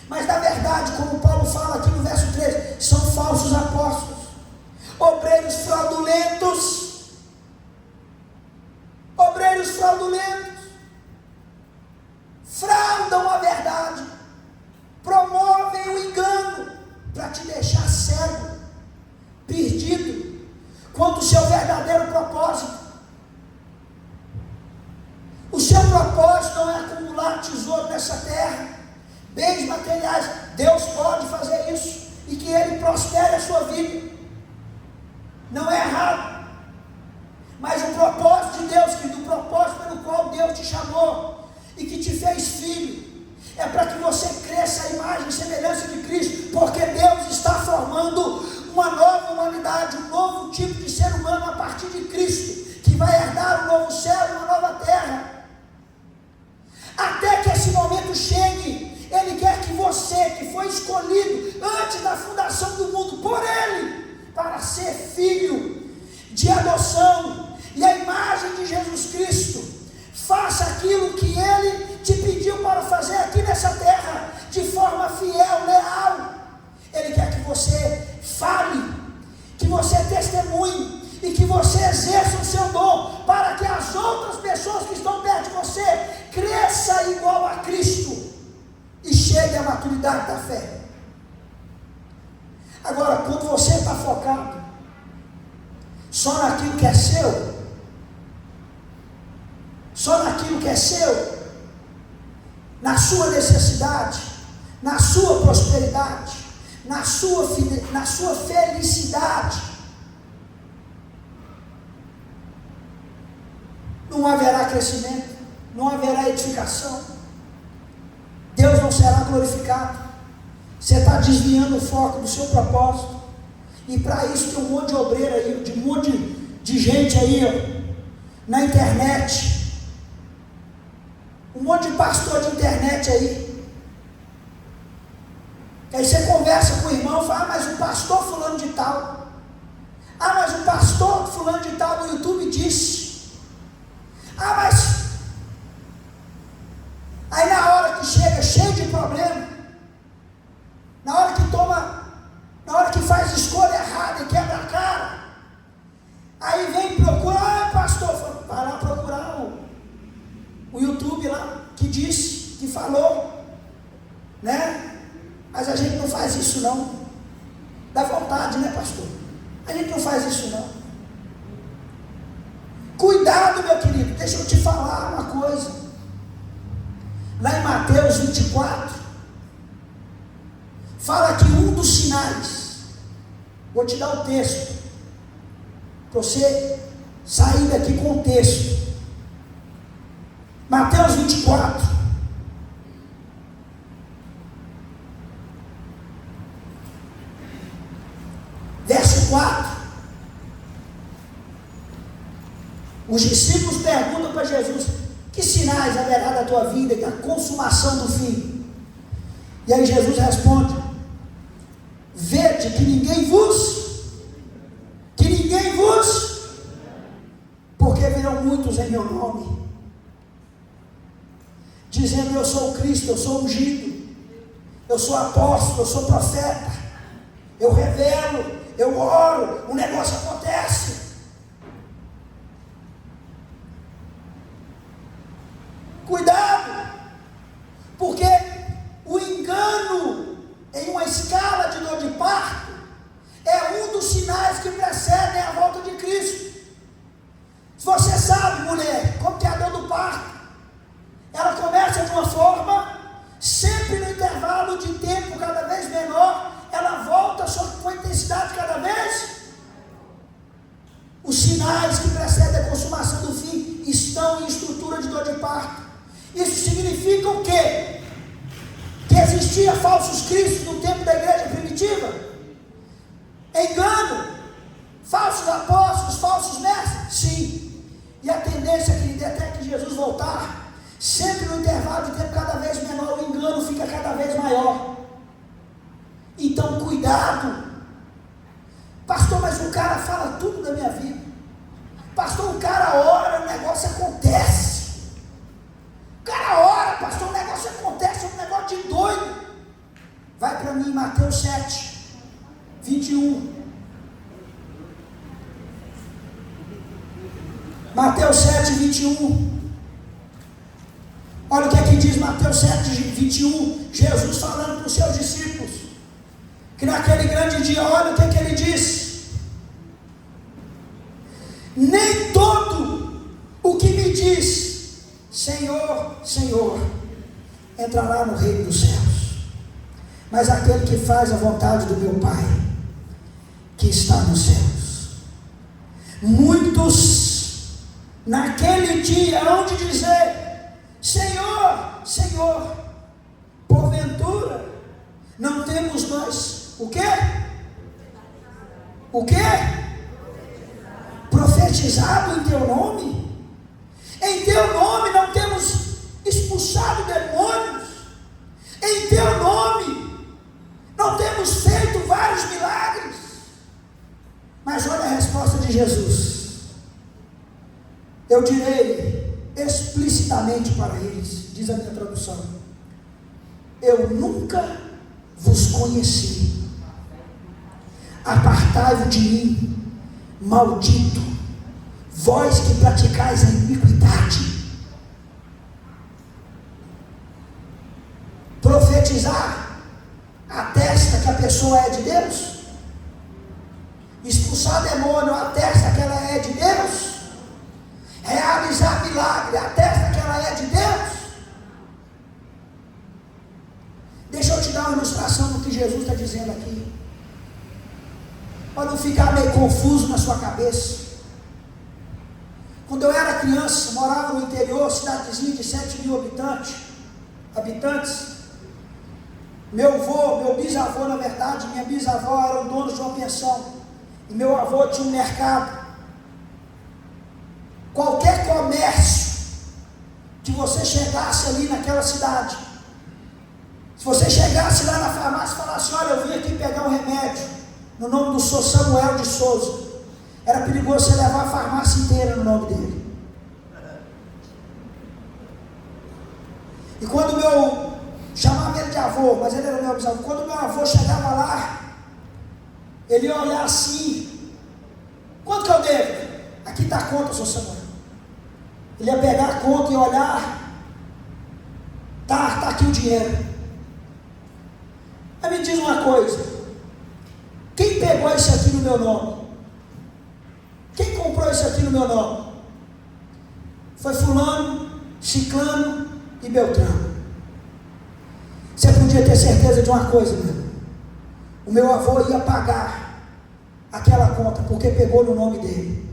Mas na verdade, como Paulo fala aqui no verso 13, são falsos apóstolos, obreiros fraudulentos, fraudam a verdade, promovem o engano para te deixar cego, perdido quanto ao seu verdadeiro propósito. O seu propósito não é acumular tesouro nessa terra, bens materiais. Deus pode fazer isso e que Ele prospere a sua vida, não é errado. Mas o propósito de Deus, que do propósito pelo qual Deus te chamou e que te fez filho, é para que você cresça a imagem e semelhança de Cristo, porque Deus está formando uma nova humanidade, um novo tipo de ser humano a partir de Cristo, que vai herdar um novo céu e uma nova terra. Até que esse momento chegue, Ele quer que você, que foi escolhido antes da fundação do mundo por Ele, para ser filho de adoção e a imagem de Jesus Cristo, faça aquilo que Ele te pediu para fazer aqui nessa terra, de forma fiel, leal. Ele quer que você fale, que você testemunhe e que você exerça o seu dom, para que as outras pessoas que estão perto de você cresça igual a Cristo e chegue à maturidade da fé. Agora, quando você está focado só naquilo que é seu, só naquilo que é seu, na sua necessidade, na sua prosperidade, na sua felicidade, não haverá crescimento, não haverá edificação, Deus não será glorificado. Você está desviando o foco do seu propósito, e para isso tem um monte de obreiro aí, um monte de gente aí, ó, na internet, um monte de pastor de internet aí. Aí você conversa com o irmão e fala, mas o pastor fulano de tal, mas o pastor fulano de tal no YouTube disse, mas disse, que falou, né? Mas a gente não faz isso não. Dá vontade, né, pastor? A gente não faz isso não. Cuidado, meu querido, deixa eu te falar uma coisa. Lá em Mateus 24, fala que um dos sinais, vou te dar o texto, para você sair daqui com o texto. Mateus 24, verso 4. Os discípulos perguntam para Jesus: que sinais haverá da tua vida e da consumação do fim? E aí Jesus responde: vede que ninguém vos, porque virão muitos em meu nome, dizendo: eu sou o Cristo, eu sou ungido, eu sou apóstolo, eu sou profeta, eu revelo, eu oro, o negócio acontece. Cuidado, porque o engano em uma escala de dor de parto é um dos sinais que precedem a volta de Cristo. Se você sabe, mulher, como que é a dor do parto, ela começa de uma forma, sempre no intervalo de tempo cada vez menor, ela volta só com intensidade cada vez. Os sinais que precedem a consumação do fim estão em estrutura de dor de parto. Isso significa o quê? Que existia falsos cristos no tempo da igreja primitiva? Engano? Falsos apóstolos, falsos mestres? Sim. E a tendência, querido, é até que Jesus voltar, sempre no intervalo de tempo cada vez menor, o engano fica cada vez maior. Então, cuidado. Pastor, mas o cara fala tudo da minha vida. Pastor, o cara ora, o negócio acontece. O cara ora, pastor, o negócio acontece, é um negócio de doido. Vai para mim, Mateus 7, 21. Mateus 7, 21. Olha o que aqui diz Mateus 7, 21. Jesus falando para os seus discípulos, que naquele grande dia, olha o que ele diz: nem todo o que me diz Senhor, Senhor, entrará no reino dos céus, mas aquele que faz a vontade do meu Pai, que está nos céus. Muitos naquele dia hão de dizer: Senhor, Senhor, porventura não temos nós o quê? O quê? Profetizado em teu nome? Em teu nome não temos expulsado demônios? Em teu nome não temos feito vários milagres? Mas olha a resposta de Jesus: eu direi explicitamente para eles, diz a minha tradução: eu nunca vos conheci. Apartai-vos de mim, maldito, vós que praticais a iniquidade. Profetizar atesta que a pessoa é de Deus? Expulsar demônio atesta que ela é de Deus? Realizar milagre atesta que ela é de Deus? Deixa eu te dar uma ilustração do que Jesus está dizendo aqui, para não ficar meio confuso na sua cabeça. Quando eu era criança, morava no interior, cidadezinha de 7.000 habitantes. Meu bisavô, na verdade, minha bisavó eram donos de uma pensão, e meu avô tinha um mercado. Qualquer comércio que você chegasse ali naquela cidade, se você chegasse lá na farmácia e falasse: olha, eu vim aqui pegar um remédio no nome do Sr. Samuel de Souza, era perigoso você levar a farmácia inteira no nome dele. E quando chamava ele de avô, mas ele era meu bisavô, quando meu avô chegava lá, ele ia olhar assim: quanto que eu devo? Aqui está a conta, Sr. Samuel. Ele ia pegar a conta e olhar: Tá aqui o dinheiro. Mas me diz uma coisa, quem pegou isso aqui no meu nome? Quem comprou isso aqui no meu nome? Foi fulano, ciclano e beltrano. Você podia ter certeza de uma coisa, meu. O meu avô ia pagar aquela conta, porque pegou no nome dele.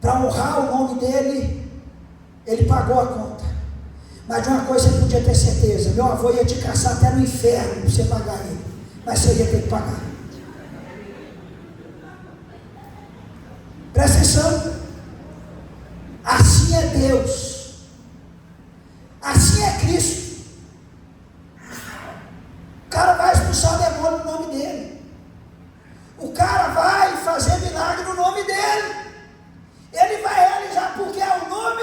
Para honrar o nome dele, ele pagou a conta. Mas de uma coisa você podia ter certeza, meu avô ia te caçar até no inferno para você pagar ele. Mas você ia ter que pagar. Presta atenção. Assim é Deus. Assim é Cristo. O cara vai expulsar o demônio no nome dele. O cara vai fazer milagre no nome dele. Ele vai realizar porque é o nome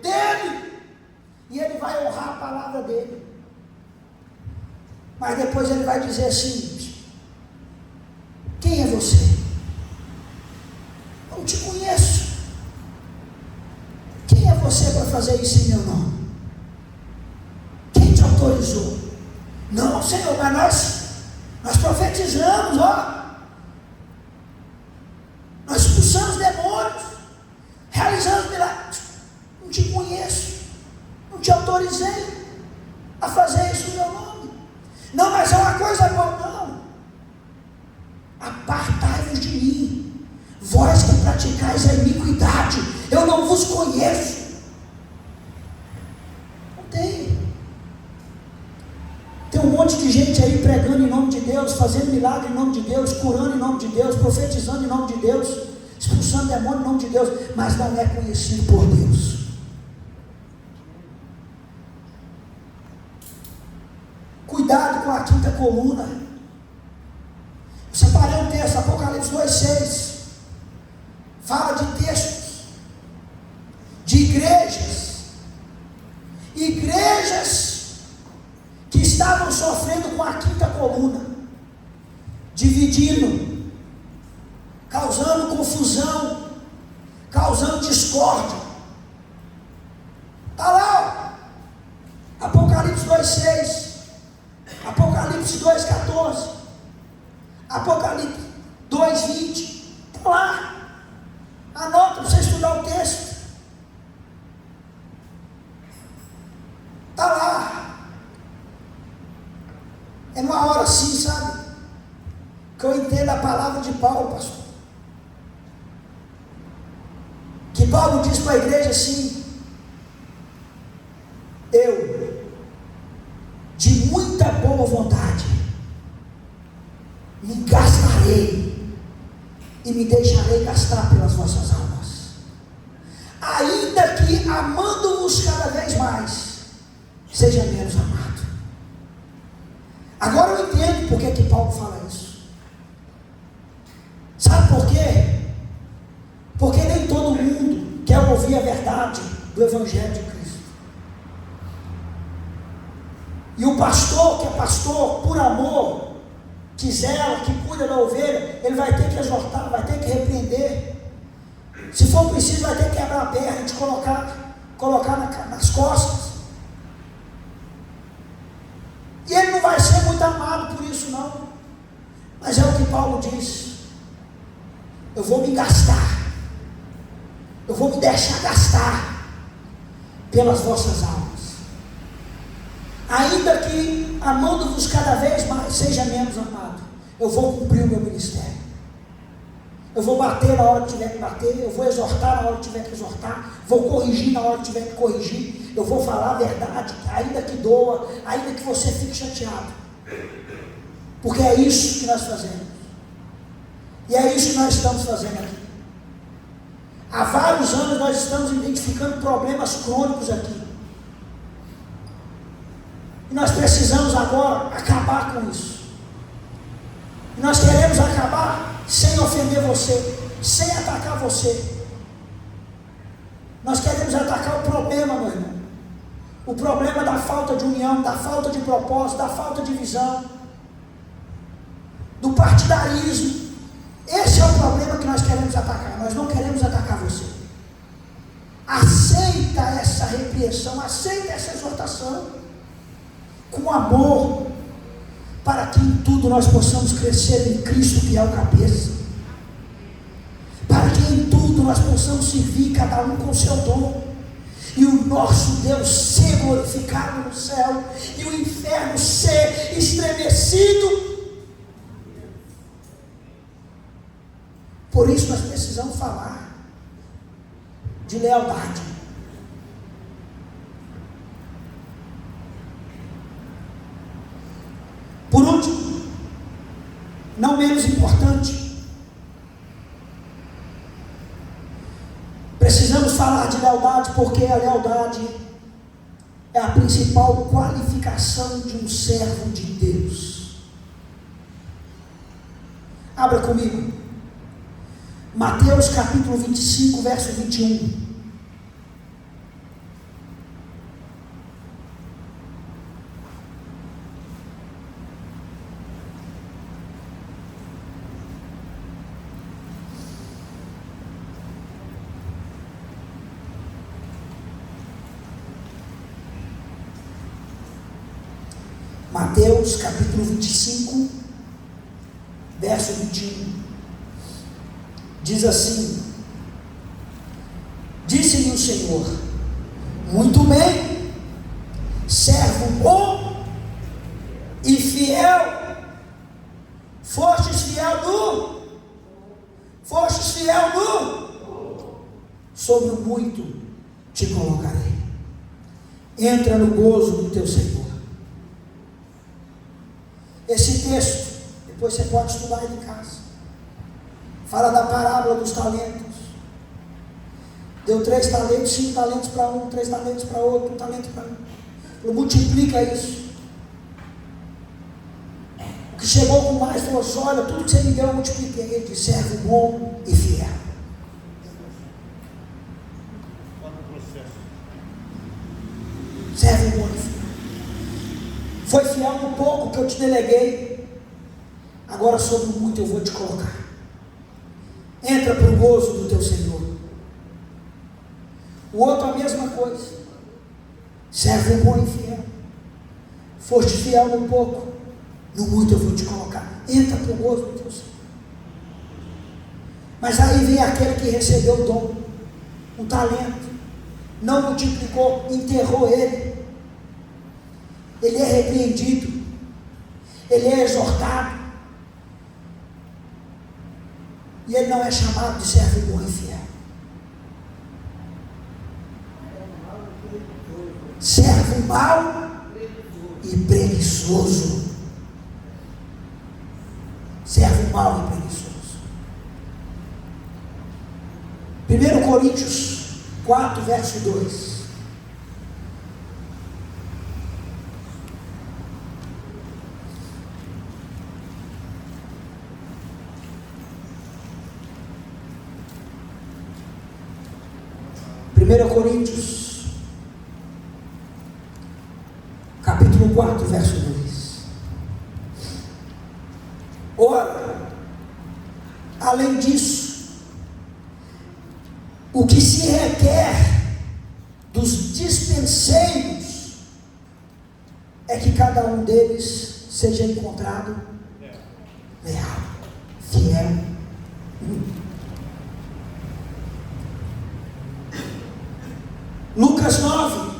dele. E ele vai honrar a palavra dele. Mas depois ele vai dizer assim: quem é você? Não te conheço. Quem é você para fazer isso em meu nome? Quem te autorizou? Não, Senhor, mas nós profetizamos, ó. Nós expulsamos demônios, realizamos milagres. Não te conheço. Não te autorizei a fazer isso em meu nome. Não, mas é uma coisa boa. Não. Apartai-vos de mim, vós que praticais a iniquidade, eu não vos conheço. Não tem. Tem um monte de gente aí pregando em nome de Deus, fazendo milagre em nome de Deus, curando em nome de Deus, profetizando em nome de Deus, expulsando demônio em nome de Deus, mas não é conhecido por Deus. Cuidado com a quinta coluna. Eu separei um texto, Apocalipse 2,6. Fala de textos, de igrejas que estavam sofrendo com a quinta coluna, dividindo, causando confusão, causando discórdia. Está lá, ó. Apocalipse 2,6. Apocalipse 2,14, Apocalipse 2,20, está lá, anota para você estudar o texto, está lá. É numa hora assim, sabe, que eu entendo a palavra de Paulo, pastor, que Paulo diz para a igreja assim: eu, de muita boa vontade, me gastarei e me deixarei gastar pelas vossas almas, ainda que amando-vos cada vez mais, seja menos amado. Agora eu entendo por que Paulo fala isso. Sabe por quê? Porque nem todo mundo quer ouvir a verdade do Evangelho de Cristo. E o pastor, que é pastor por amor, que zela, que cuida da ovelha, ele vai ter que exortar, vai ter que repreender. Se for preciso, vai ter que quebrar a perna, de colocar nas costas. E ele não vai ser muito amado por isso, não. Mas é o que Paulo diz: eu vou me gastar, eu vou me deixar gastar pelas vossas almas. Ainda que amando-vos cada vez mais, seja menos amado, eu vou cumprir o meu ministério. Eu vou bater na hora que tiver que bater, eu vou exortar na hora que tiver que exortar, vou corrigir na hora que tiver que corrigir, eu vou falar a verdade, ainda que doa, ainda que você fique chateado, porque é isso que nós fazemos, e é isso que nós estamos fazendo aqui. Há vários anos nós estamos identificando problemas crônicos aqui, e nós precisamos agora acabar com isso. E nós queremos acabar sem ofender você, sem atacar você. Nós queremos atacar o problema, meu irmão. O problema da falta de união, da falta de propósito, da falta de visão, do partidarismo. Esse é o problema que nós queremos atacar. Nós não queremos atacar você. Aceita essa repreensão, aceita essa exortação. com amor, para que em tudo nós possamos crescer em Cristo, que é o cabeça, para que em tudo nós possamos servir cada um com o seu dom, e o nosso Deus ser glorificado no céu, e o inferno ser estremecido. Por isso nós precisamos falar de lealdade. Por último, não menos importante, precisamos falar de lealdade, porque a lealdade é a principal qualificação de um servo de Deus. Abra comigo, Mateus capítulo 25, verso 21. Mateus capítulo 25, verso 21, diz assim: disse-lhe o Senhor: muito bem, servo bom e fiel, fostes fiel no, sobre o muito te colocarei, entra no gozo do teu Senhor. Esse texto, depois você pode estudar ele em casa, fala da parábola dos talentos. Deu 3 talentos, 5 talentos para um, 3 talentos para outro, 1 talento para um. Multiplica isso. O que chegou com mais falou assim: olha, tudo que você me deu eu multipliquei. Ele disse: servo bom e fiel. Servo bom e fiel. Foi fiel no pouco que eu te deleguei, agora sobre o muito eu vou te colocar. Entra para o gozo do teu Senhor. O outro a mesma coisa, servo bom e fiel, foste fiel no pouco, no muito eu vou te colocar. Entra para o gozo do teu Senhor. Mas aí vem aquele que recebeu o dom, o talento, não multiplicou, enterrou ele. Ele é repreendido, ele é exortado, e ele não é chamado de servo bom e fiel. Servo mau e preguiçoso. Servo mau e preguiçoso. 1 Coríntios 4, verso 2. 1 Coríntios, capítulo 4, verso 2. Ora, além disso, o que se requer dos dispenseiros é que cada um deles seja encontrado leal, fiel. Lucas 9,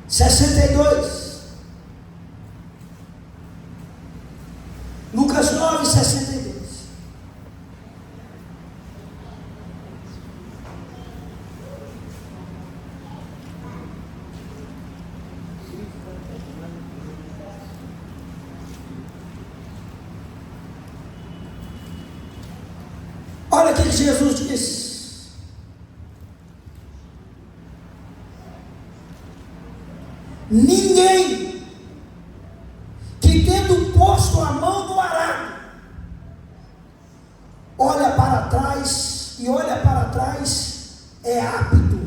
62. Lucas 9, 62. Olha o que Jesus disse: ninguém que, tendo posto a mão no arado, olha para trás é apto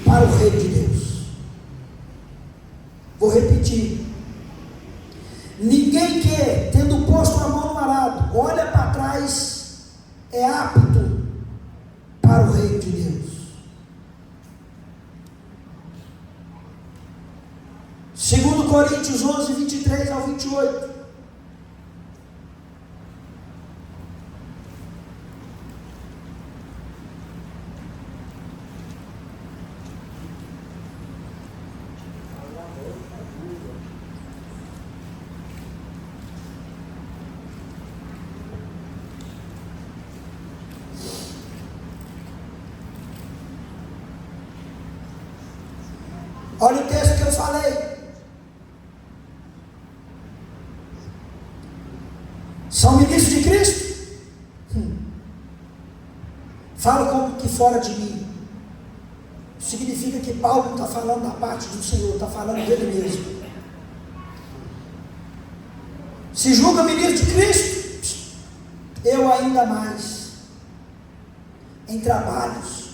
para o reino de Deus. Vou repetir: ninguém que, tendo posto a mão no arado, olha para trás é apto para o reino de Deus. Coríntios 11, 23 ao 28. Olha o texto que eu falei. São ministros de Cristo? Fala como que fora de mim. Significa que Paulo não está falando da parte do Senhor, está falando dele mesmo. Se julga ministro de Cristo? Eu ainda mais. Em trabalhos,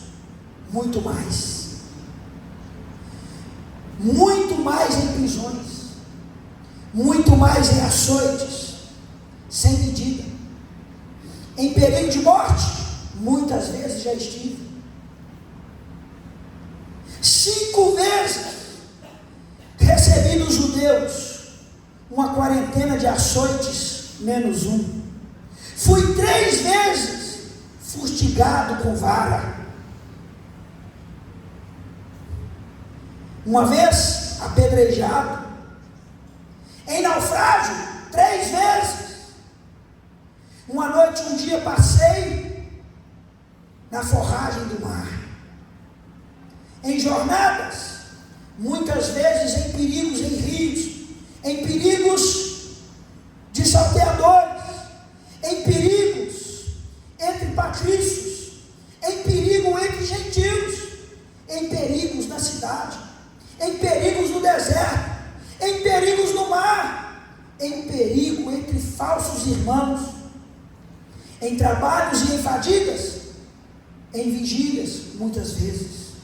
muito mais. Muito mais em prisões, muito mais em açoites, sem medida, em perigo de morte, muitas vezes já estive. 5 vezes recebi dos judeus uma quarentena de açoites, menos um. Fui 3 vezes fustigado com vara. Uma vez apedrejado, em naufrágio 3 vezes. Uma noite, um dia passei na forragem do mar. Em jornadas, muitas vezes em perigos em rios, em perigos de salteadores, em perigos entre patrícios, em perigo entre gentios, em perigos na cidade, em perigos no deserto, em perigos no mar, em perigo entre falsos irmãos, em trabalhos e em fadigas, em vigílias, muitas vezes,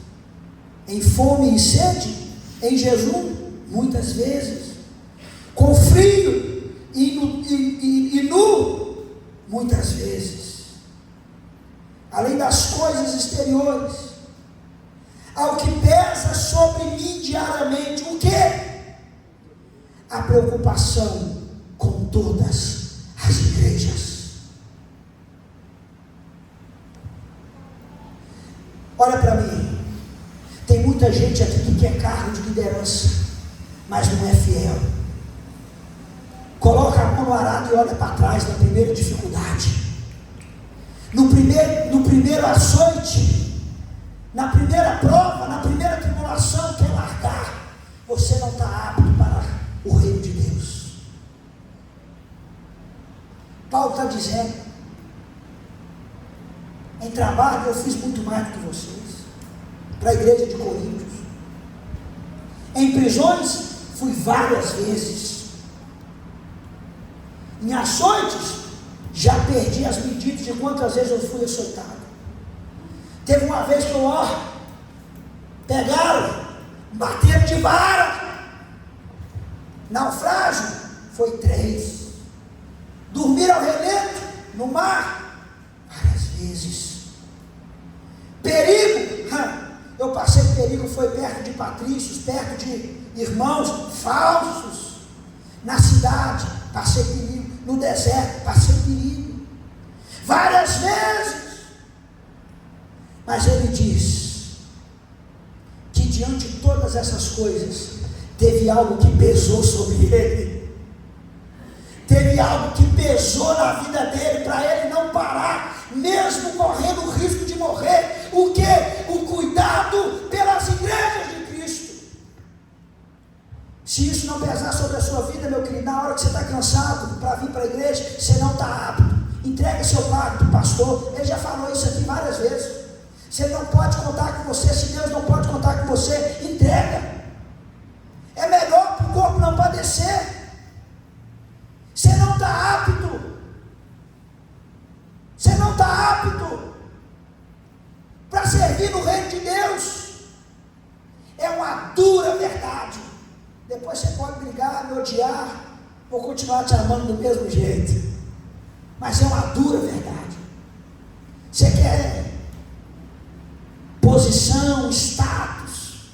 em fome e sede, em jejum, muitas vezes, com frio e nu, muitas vezes, além das coisas exteriores. Ao que pesa sobre mim diariamente, o quê? A preocupação com todas as igrejas. Olha para mim, tem muita gente aqui que quer cargo de liderança, mas não é fiel. Coloca a mão no arado e olha para trás na primeira dificuldade, no primeiro açoite, na primeira prova, na primeira tribulação, quer largar. Você não está apto para o reino de Deus. Paulo está dizendo: em trabalho eu fiz muito mais do que vocês, para a igreja de Coríntios. Em prisões fui várias vezes. Em açoites já perdi as medidas de quantas vezes eu fui açoitado. Teve uma vez que pegaram, bateram de vara. Naufrágio foi 3. Dormir ao relento no mar várias vezes. Perigo, eu passei perigo, foi perto de patrícios, perto de irmãos falsos. Na cidade passei perigo, no deserto passei perigo várias vezes. Mas ele diz que diante de todas essas coisas, teve algo que pesou sobre ele. Teve algo que pesou na vida dele, para ele não parar, mesmo correndo o risco de morrer. O que? O cuidado pelas igrejas de Cristo. Se isso não pesar sobre a sua vida, meu querido, na hora que você está cansado para vir para a igreja, você não está apto. Entrega seu cargo para o pastor. Ele já falou isso aqui várias vezes. Se ele não pode contar com você, se Deus não pode contar com você, entrega. É melhor para o corpo não padecer. Você não está apto. Você não está apto para servir no reino de Deus. É uma dura verdade. Depois você pode brigar, me odiar, vou continuar te amando do mesmo jeito. Mas é uma dura verdade. Você quer posição, status.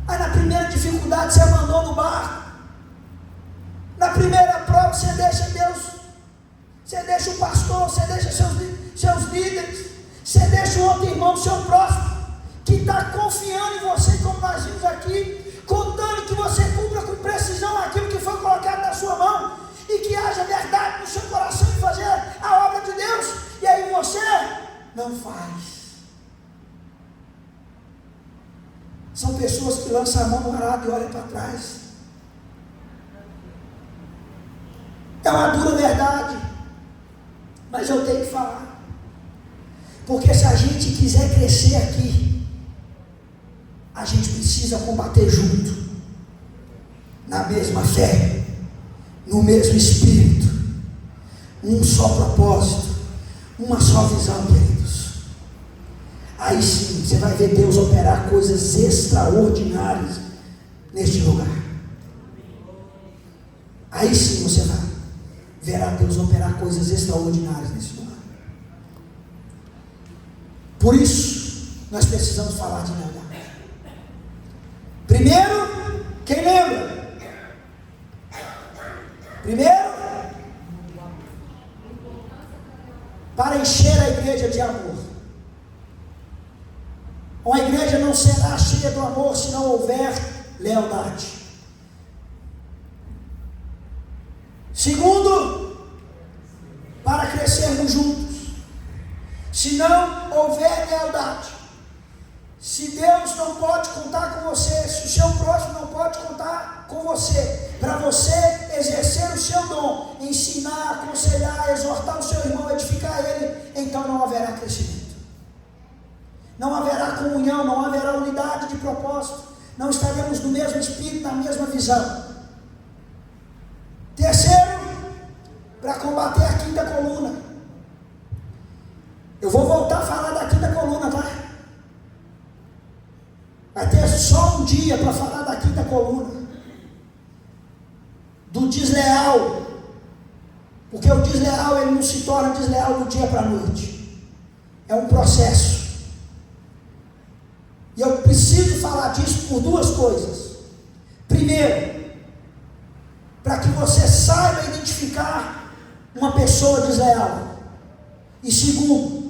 Aí na primeira dificuldade irmão, do seu próximo, que está confiando em você, como nós vimos aqui, contando que você cumpra com precisão aquilo que foi colocado na sua mão, e que haja verdade no seu coração em fazer a obra de Deus, e aí você não faz. São pessoas que lançam a mão no arado e olham para trás. É uma dura verdade, mas eu tenho que falar, porque se a gente quiser crescer aqui, a gente precisa combater junto, na mesma fé, no mesmo espírito, um só propósito, uma só visão, queridos. Aí sim, você vai ver Deus operar coisas extraordinárias neste lugar. Aí sim você verá Deus operar coisas extraordinárias nesse lugar. Por isso, nós precisamos falar de lealdade. Primeiro, quem lembra? Primeiro, para encher a igreja de amor. Uma igreja não será cheia do amor se não houver lealdade. Segundo, para crescermos juntos. Se não houver lealdade, se Deus não pode contar com você, se o seu próximo não pode contar com você, para você exercer o seu dom, ensinar, aconselhar, exortar o seu irmão, edificar ele, então não haverá crescimento. Não haverá comunhão, não haverá unidade de propósito, não estaremos no mesmo espírito, na mesma visão. Terceiro, para combater a quinta coluna. Eu vou voltar a falar da quinta coluna, tá? Vai ter só um dia para falar da quinta coluna. Do desleal. Porque o desleal, ele não se torna desleal do dia para a noite. É um processo. E eu preciso falar disso por duas coisas. Primeiro, para que você saiba identificar uma pessoa desleal. E segundo,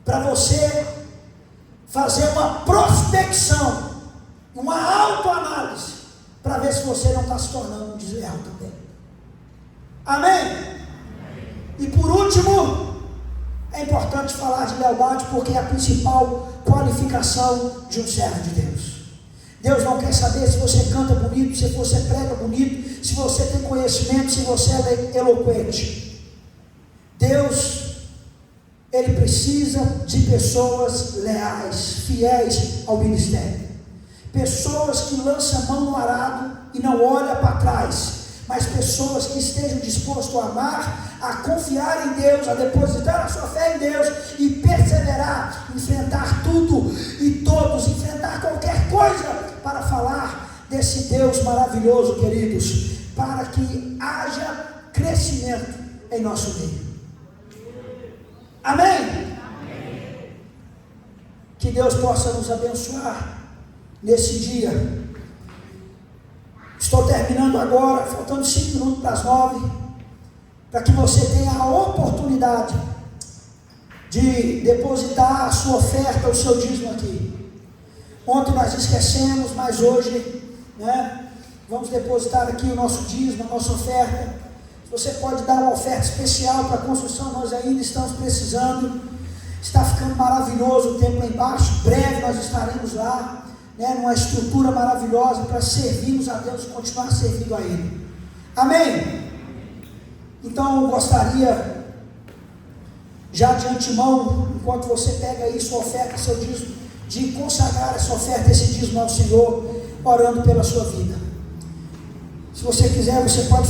para você fazer uma prospecção, uma autoanálise, para ver se você não está se tornando um desleal também. Amém? E por último, é importante falar de lealdade, porque é a principal qualificação de um servo de Deus. Deus não quer saber se você canta bonito, se você prega bonito, se você tem conhecimento, se você é eloquente. Deus, Ele precisa de pessoas leais, fiéis ao ministério. Pessoas que lançam a mão no arado e não olham para trás. Mas pessoas que estejam dispostas a amar, a confiar em Deus, a depositar a sua fé em Deus e perseverar, enfrentar tudo e todos, enfrentar qualquer coisa para falar desse Deus maravilhoso, queridos, para que haja crescimento em nosso meio. Amém? Amém? Que Deus possa nos abençoar nesse dia. Estou terminando agora, faltando 5 minutos para as 9, para que você tenha a oportunidade de depositar a sua oferta, o seu dízimo aqui. Ontem nós esquecemos, mas hoje, vamos depositar aqui o nosso dízimo, a nossa oferta. Você pode dar uma oferta especial para a construção, nós ainda estamos precisando. Está ficando maravilhoso o templo lá embaixo, breve nós estaremos lá. Numa estrutura maravilhosa para servirmos a Deus e continuar servindo a Ele. Amém? Então eu gostaria, já de antemão, enquanto você pega aí sua oferta, seu dízimo, de consagrar essa oferta, esse dízimo ao Senhor, orando pela sua vida. Se você quiser, você pode